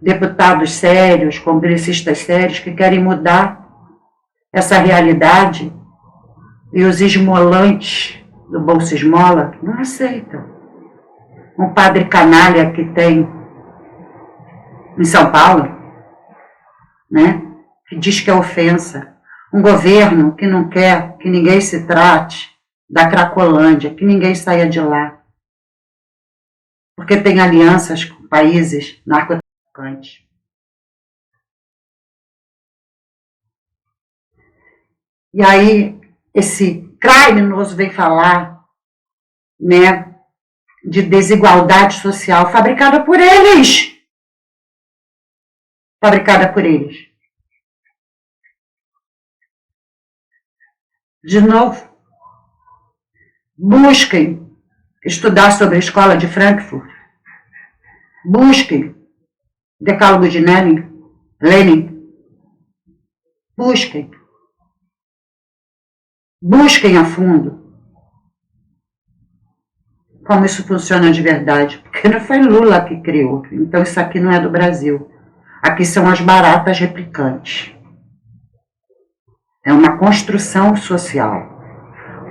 deputados sérios, congressistas sérios que querem mudar essa realidade e os esmolantes do Bolsa Esmola não aceitam. Um padre canalha que tem em São Paulo, né, que diz que é ofensa. Um governo que não quer que ninguém se trate da Cracolândia, que ninguém saia de lá. Porque tem alianças com países narcotraficantes. E aí, esse criminoso vem falar, né, de desigualdade social fabricada por eles. Fabricada por eles. De novo, busquem estudar sobre a escola de Frankfurt. Busquem Decálogo de Lenin. Busquem. Busquem a fundo como isso funciona de verdade. Porque não foi Lula que criou. Então isso aqui não é do Brasil. Aqui são as baratas replicantes. É uma construção social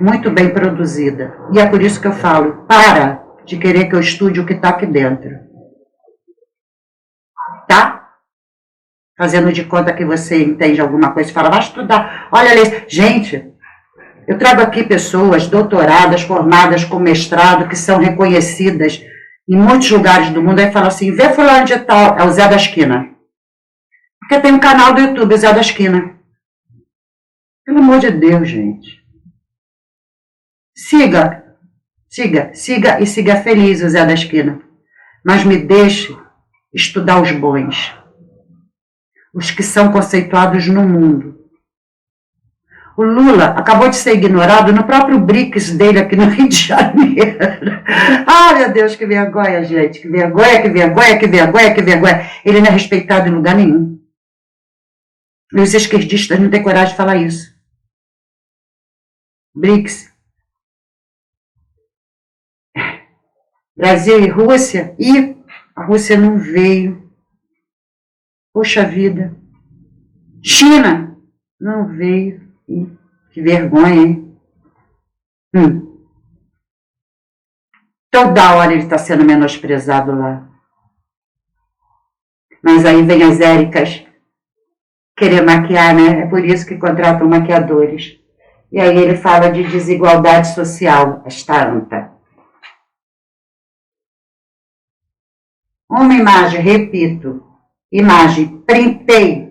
muito bem produzida. E é por isso que eu falo, para de querer que eu estude o que está aqui dentro. Tá? Fazendo de conta que você entende alguma coisa e fala, vai estudar. Olha ali, gente, eu trago aqui pessoas doutoradas, formadas com mestrado, que são reconhecidas em muitos lugares do mundo. Aí fala assim, vê fulano de tal, é o Zé da Esquina. Porque tem um canal do YouTube, Zé da Esquina. Pelo amor de Deus, gente. Siga e siga feliz o Zé da Esquina. Mas me deixe estudar os bons. Os que são conceituados no mundo. O Lula acabou de ser ignorado no próprio BRICS dele aqui no Rio de Janeiro. Ah, meu Deus, que vergonha, gente. Que vergonha, que vergonha, que vergonha, que vergonha. Ele não é respeitado em lugar nenhum. E os esquerdistas não têm coragem de falar isso. BRICS. Brasil e Rússia. E a Rússia não veio. Poxa vida. China não veio. Ih, que vergonha, hein? Toda hora ele está sendo menosprezado lá. Mas aí vem as Éricas querer maquiar, né? É por isso que contratam maquiadores. E aí ele fala de desigualdade social, esta anta. Uma imagem, repito, imagem, printei.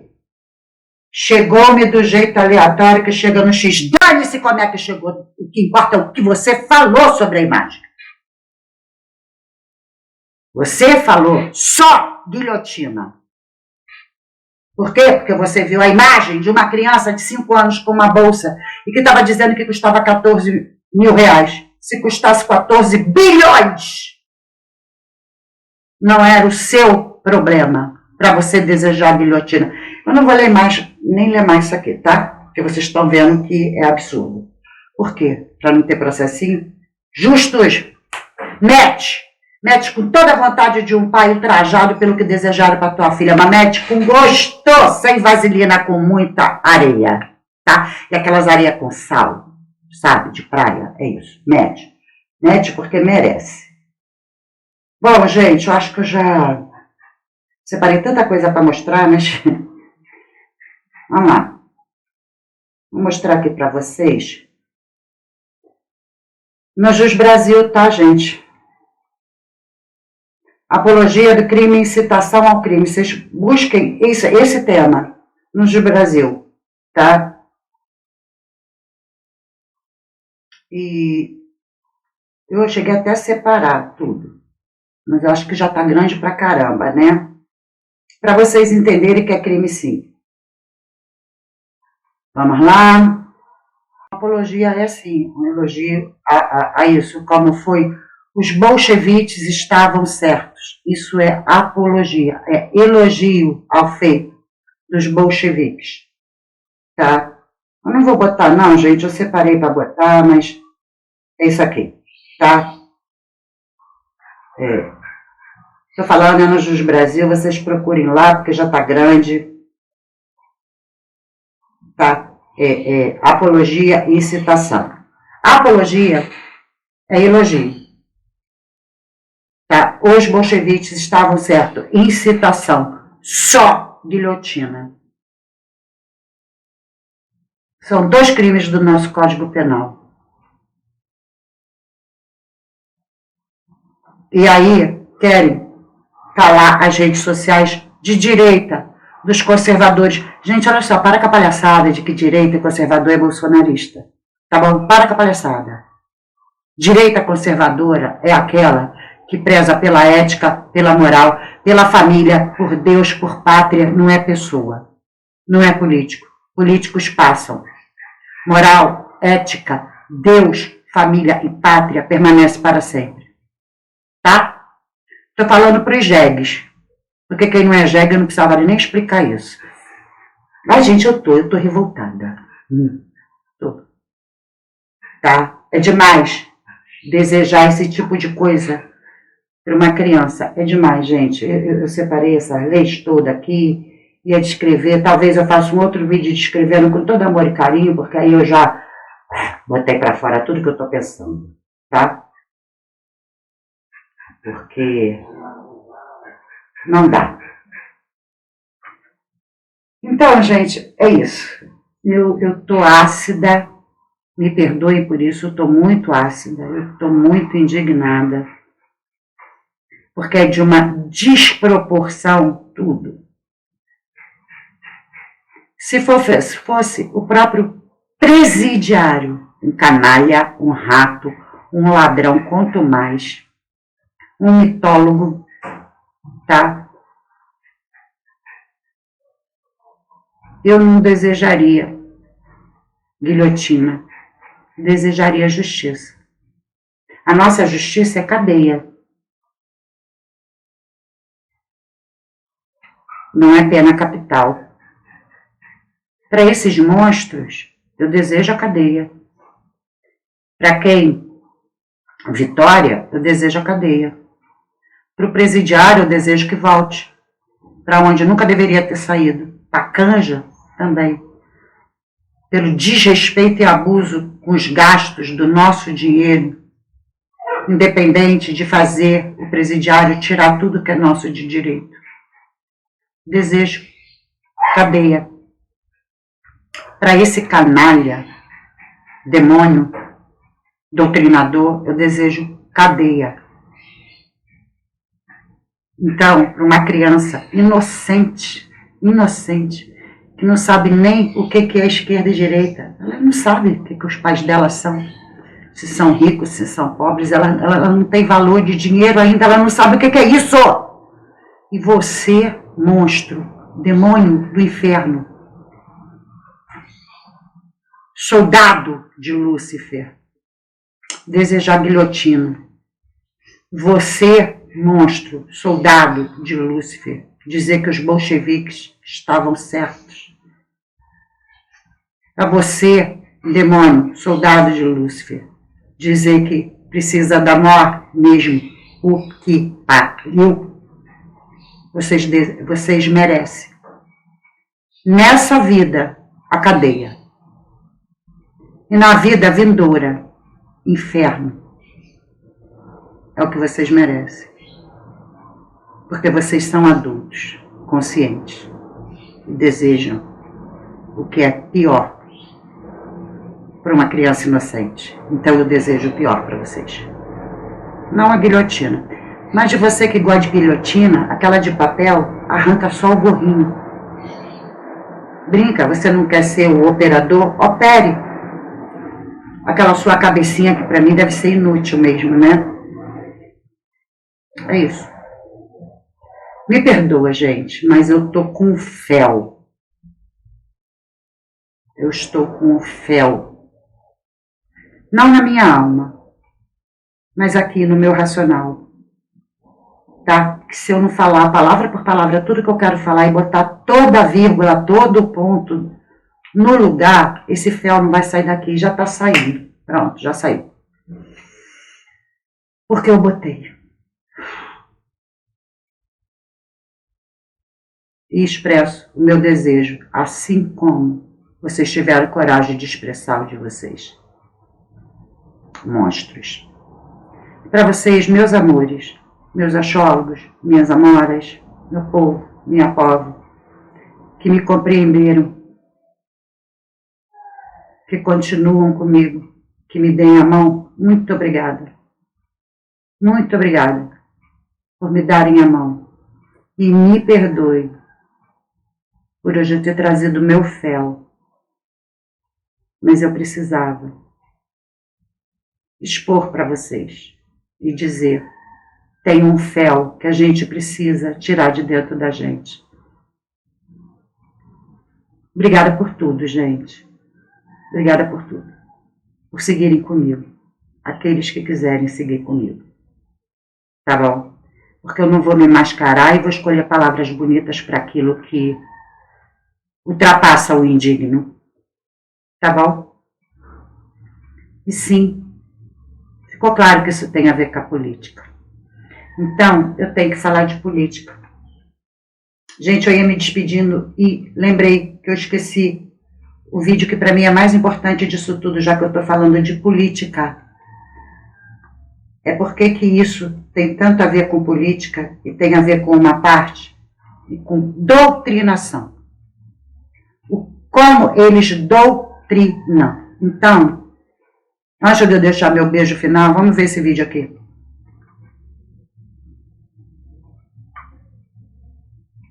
Chegou-me do jeito aleatório que chega no X. Dane-se como é que chegou. O que importa é o que você falou sobre a imagem. Você falou só guilhotina. Por quê? Porque você viu a imagem de uma criança de 5 anos com uma bolsa e que estava dizendo que custava 14 mil reais. Se custasse 14 bilhões, não era o seu problema para você desejar a guilhotina. Eu não vou ler mais, nem ler mais isso aqui, tá? Porque vocês estão vendo que é absurdo. Por quê? Para não ter processinho? Justos, mete com toda a vontade de um pai ultrajado pelo que desejaram para tua filha, mas mete com gosto, sem vaselina, com muita areia, tá? E aquelas areias com sal, sabe, de praia, é isso, mete porque merece. Bom, gente, eu acho que eu já separei tanta coisa para mostrar, mas vamos lá. Vou mostrar aqui para vocês. No Jus Brasil, tá, gente? Apologia do crime e incitação ao crime. Vocês busquem esse tema no Jus Brasil, tá? E eu cheguei até a separar tudo. Mas eu acho que já tá grande pra caramba, né? Para vocês entenderem que é crime sim. Vamos lá. apologia é sim, um elogio a isso, como foi, os bolcheviques estavam certos. Isso é apologia, é elogio ao feito dos bolcheviques, tá? Eu não vou botar não, gente, eu separei para botar, mas é isso aqui, tá? Estou falando no Jus Brasil, vocês procurem lá, porque já está grande, tá? Apologia e citação. Apologia é elogio, tá? Os bolcheviques estavam certos. Incitação, só guilhotina. São 2 crimes do nosso Código Penal. E aí querem calar as redes sociais de direita, dos conservadores. Gente, olha só, para com a palhaçada de que direita e conservador é bolsonarista. Tá bom? Para com a palhaçada. Direita conservadora é aquela que preza pela ética, pela moral, pela família, por Deus, por pátria, não é pessoa. Não é político. Políticos passam. Moral, ética, Deus, família e pátria permanece para sempre. Tá? Estou falando para os jegues. Porque quem não é jegue, eu não precisava nem explicar isso. Mas, gente, eu tô revoltada. Tô. Tá? É demais desejar esse tipo de coisa para uma criança. É demais, gente. Eu separei essas leis todas aqui, ia descrever. Talvez eu faça um outro vídeo descrevendo com todo amor e carinho, porque aí eu já botei para fora tudo que eu tô pensando. Tá? Porque não dá. Então, gente, é isso. Eu tô ácida, me perdoe por isso, eu tô muito ácida, eu tô muito indignada, porque é de uma desproporção tudo. Se fosse o próprio presidiário, um canalha, um rato, um ladrão, quanto mais, um mitólogo, tá? Eu não desejaria guilhotina, desejaria justiça. A nossa justiça é cadeia. Não é pena capital. Para esses monstros, eu desejo a cadeia. Para quem? Vitória, eu desejo a cadeia. Para o presidiário, eu desejo que volte para onde nunca deveria ter saído. Para a canja, também. Pelo desrespeito e abuso com os gastos do nosso dinheiro, independente de fazer o presidiário tirar tudo que é nosso de direito. Desejo cadeia. Para esse canalha, demônio, doutrinador, eu desejo cadeia. Então, para uma criança inocente, que não sabe nem o que é esquerda e direita, ela não sabe o que os pais dela são, se são ricos, se são pobres, ela não tem valor de dinheiro ainda, ela não sabe o que é isso. E você, monstro, demônio do inferno, soldado de Lúcifer, desejar guilhotina. Você, monstro, soldado de Lúcifer, dizer que os bolcheviques estavam certos. A você, demônio, soldado de Lúcifer, dizer que precisa da morte mesmo, o que pariu. Vocês merecem. Nessa vida, a cadeia. E na vida vindoura, inferno. É o que vocês merecem. Porque vocês são adultos, conscientes, e desejam o que é pior para uma criança inocente. Então eu desejo o pior para vocês. Não a guilhotina. Mas de você que gosta de guilhotina, aquela de papel, arranca só o gorrinho. Brinca, você não quer ser o operador? Opere. Aquela sua cabecinha que para mim deve ser inútil mesmo, né? É isso. Me perdoa, gente, mas eu tô com fel. Eu estou com fel. não na minha alma, mas aqui no meu racional. Tá? Que se eu não falar palavra por palavra tudo que eu quero falar e botar toda a vírgula, todo o ponto no lugar, esse fel não vai sair daqui, já está saindo. Pronto, já saiu. Porque eu botei. E expresso o meu desejo, assim como vocês tiveram coragem de expressar o de vocês. Monstros. Para vocês, meus amores, meus achólogos, minhas amoras, meu povo, minha povo, que me compreenderam, que continuam comigo, que me deem a mão, muito obrigada. Muito obrigada por me darem a mão. E me perdoe por hoje ter trazido o meu fel. Mas eu precisava expor para vocês e dizer: tem um fel que a gente precisa tirar de dentro da gente. Obrigada por tudo, gente. Obrigada por tudo. Por seguirem comigo. Aqueles que quiserem seguir comigo. Tá bom? Porque eu não vou me mascarar e vou escolher palavras bonitas para aquilo que ultrapassa o indigno. Tá bom? E sim, ficou claro que isso tem a ver com a política. Então, eu tenho que falar de política. Gente, eu ia me despedindo e lembrei que eu esqueci o vídeo que para mim é mais importante disso tudo, já que eu estou falando de política. É porque que isso tem tanto a ver com política e tem a ver com uma parte e com doutrinação. Como eles doutrinam. Então, antes de eu deixar meu beijo final, vamos ver esse vídeo aqui.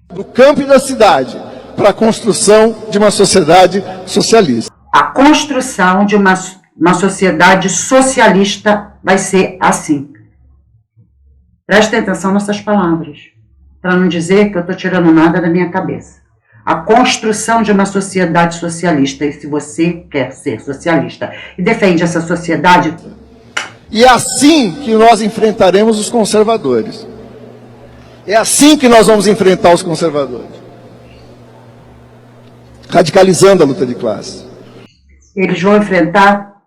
Do campo e da cidade para a construção de uma sociedade socialista. A construção de uma sociedade socialista vai ser assim. Prestem atenção nessas palavras, para não dizer que eu estou tirando nada da minha cabeça. A construção de uma sociedade socialista, e se você quer ser socialista e defende essa sociedade... E é assim que nós enfrentaremos os conservadores. É assim que nós vamos enfrentar os conservadores. Radicalizando a luta de classe. Eles vão enfrentar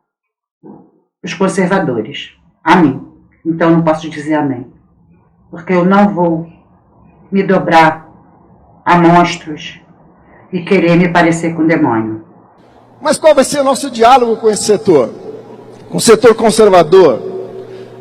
os conservadores. Amém. Então não posso dizer amém. Porque eu não vou me dobrar a monstros e querer me parecer com demônio. Mas qual vai ser o nosso diálogo com esse setor? Com o setor conservador?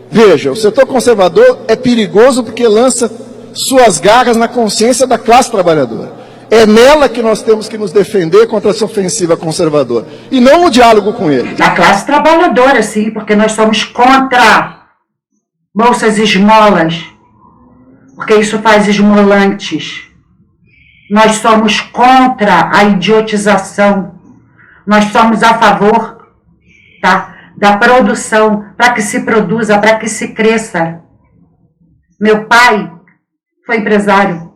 Veja, o setor conservador é perigoso porque lança suas garras na consciência da classe trabalhadora. É nela que nós temos que nos defender contra essa ofensiva conservadora. E não no diálogo com ele. A classe trabalhadora, sim, porque nós somos contra bolsas esmolas. Porque isso faz esmolantes. Nós somos contra a idiotização. Nós somos a favor, tá, da produção, para que se produza, para que se cresça. Meu pai foi empresário.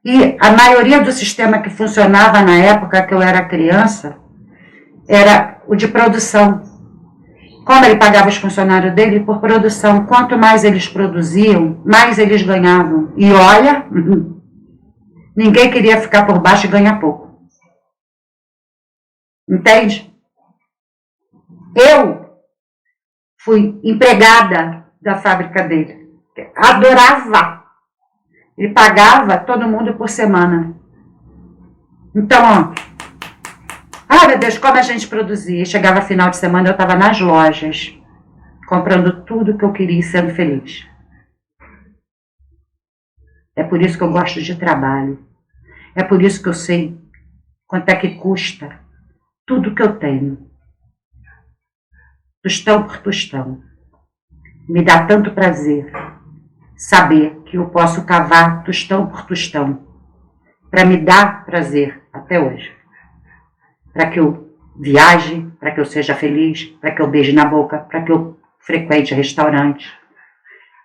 E a maioria do sistema que funcionava na época que eu era criança era o de produção. Como ele pagava os funcionários dele? Por produção. Quanto mais eles produziam, mais eles ganhavam. E olha, ninguém queria ficar por baixo e ganhar pouco. Entende? Eu fui empregada da fábrica dele. Adorava. Ele pagava todo mundo por semana. Então, ó. Ah, meu Deus, como a gente produzia. Chegava final de semana, eu estava nas lojas, comprando tudo que eu queria e sendo feliz. É por isso que eu gosto de trabalho. É por isso que eu sei quanto é que custa tudo que eu tenho. Tostão por tostão. Me dá tanto prazer saber que eu posso cavar tostão por tostão para me dar prazer até hoje. Para que eu viaje, para que eu seja feliz, para que eu beije na boca, para que eu frequente restaurante.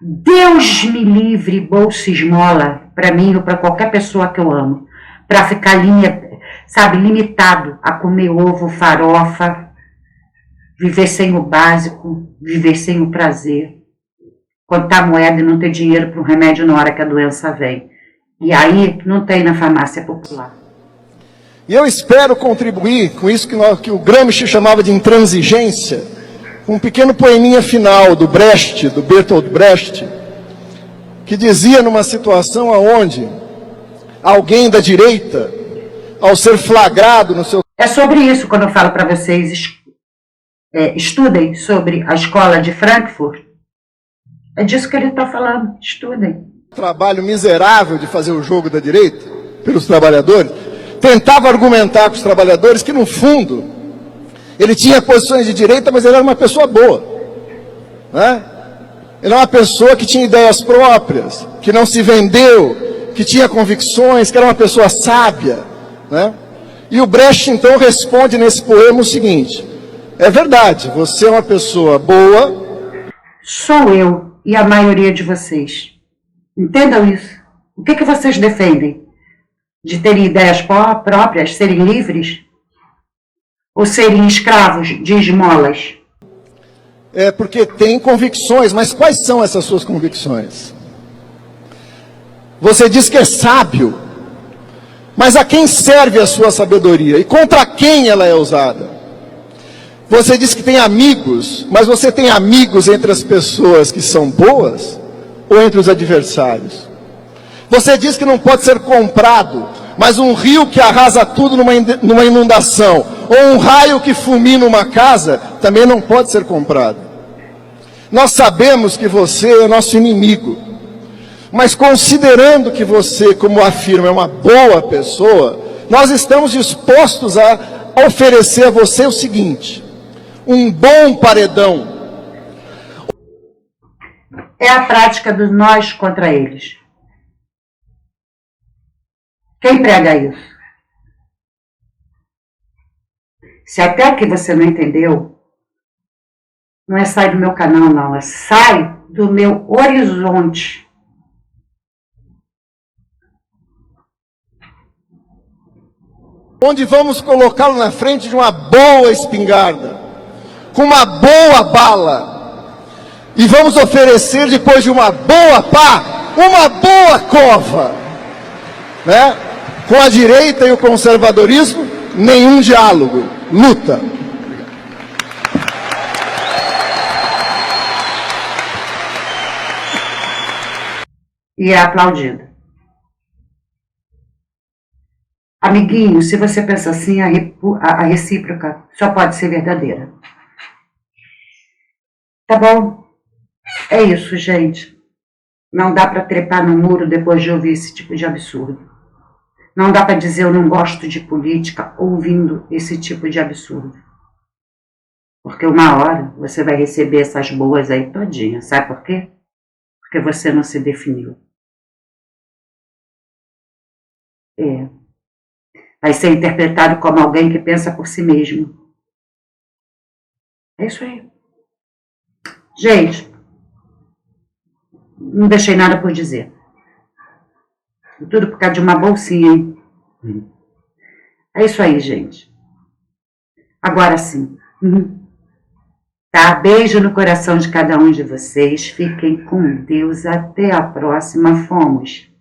Deus me livre, bolsa esmola, para mim ou para qualquer pessoa que eu amo, para ficar limitado a comer ovo, farofa, viver sem o básico, viver sem o prazer, contar moeda e não ter dinheiro para um remédio na hora que a doença vem. E aí não tem na farmácia popular. E eu espero contribuir com isso que o Gramsci chamava de intransigência, com um pequeno poeminha final do Brecht, do Bertolt Brecht, que dizia numa situação onde alguém da direita, ao ser flagrado no seu... É sobre isso quando eu falo para vocês, estudem sobre a escola de Frankfurt. É disso que ele está falando, estudem. Trabalho miserável de fazer o jogo da direita, pelos trabalhadores, tentava argumentar com os trabalhadores que, no fundo, ele tinha posições de direita, mas ele era uma pessoa boa, né? Ele é uma pessoa que tinha ideias próprias, que não se vendeu, que tinha convicções, que era uma pessoa sábia, né? E o Brecht, então, responde nesse poema o seguinte: é verdade, você é uma pessoa boa. Sou eu e a maioria de vocês. Entendam isso. O que vocês defendem? De terem ideias próprias, serem livres? Ou serem escravos de esmolas? É porque tem convicções, mas quais são essas suas convicções? Você diz que é sábio, mas a quem serve a sua sabedoria? E contra quem ela é usada? Você diz que tem amigos, mas você tem amigos entre as pessoas que são boas ou entre os adversários? Você diz que não pode ser comprado, mas um rio que arrasa tudo numa inundação, ou um raio que fulmina uma casa, também não pode ser comprado. Nós sabemos que você é nosso inimigo, mas considerando que você, como afirma, é uma boa pessoa, nós estamos dispostos a oferecer a você o seguinte: um bom paredão. É a prática dos nós contra eles. Quem prega isso? Se até aqui você não entendeu, não é sai do meu canal, não. É sai do meu horizonte. Onde vamos colocá-lo na frente de uma boa espingarda, com uma boa bala, e vamos oferecer, depois de uma boa pá, uma boa cova, né? Com a direita e o conservadorismo, nenhum diálogo, luta. E é aplaudido. Amiguinho, se você pensa assim, a recíproca só pode ser verdadeira. Tá bom? É isso, gente. Não dá para trepar no muro depois de ouvir esse tipo de absurdo. Não dá para dizer eu não gosto de política ouvindo esse tipo de absurdo. Porque uma hora você vai receber essas boas aí todinhas. Sabe por quê? Porque você não se definiu. Vai ser interpretado como alguém que pensa por si mesmo. É isso aí. Gente, não deixei nada por dizer. Tudo por causa de uma bolsinha, hein? É isso aí, gente. Agora sim. Tá? Beijo no coração de cada um de vocês. Fiquem com Deus. Até a próxima. Fomos.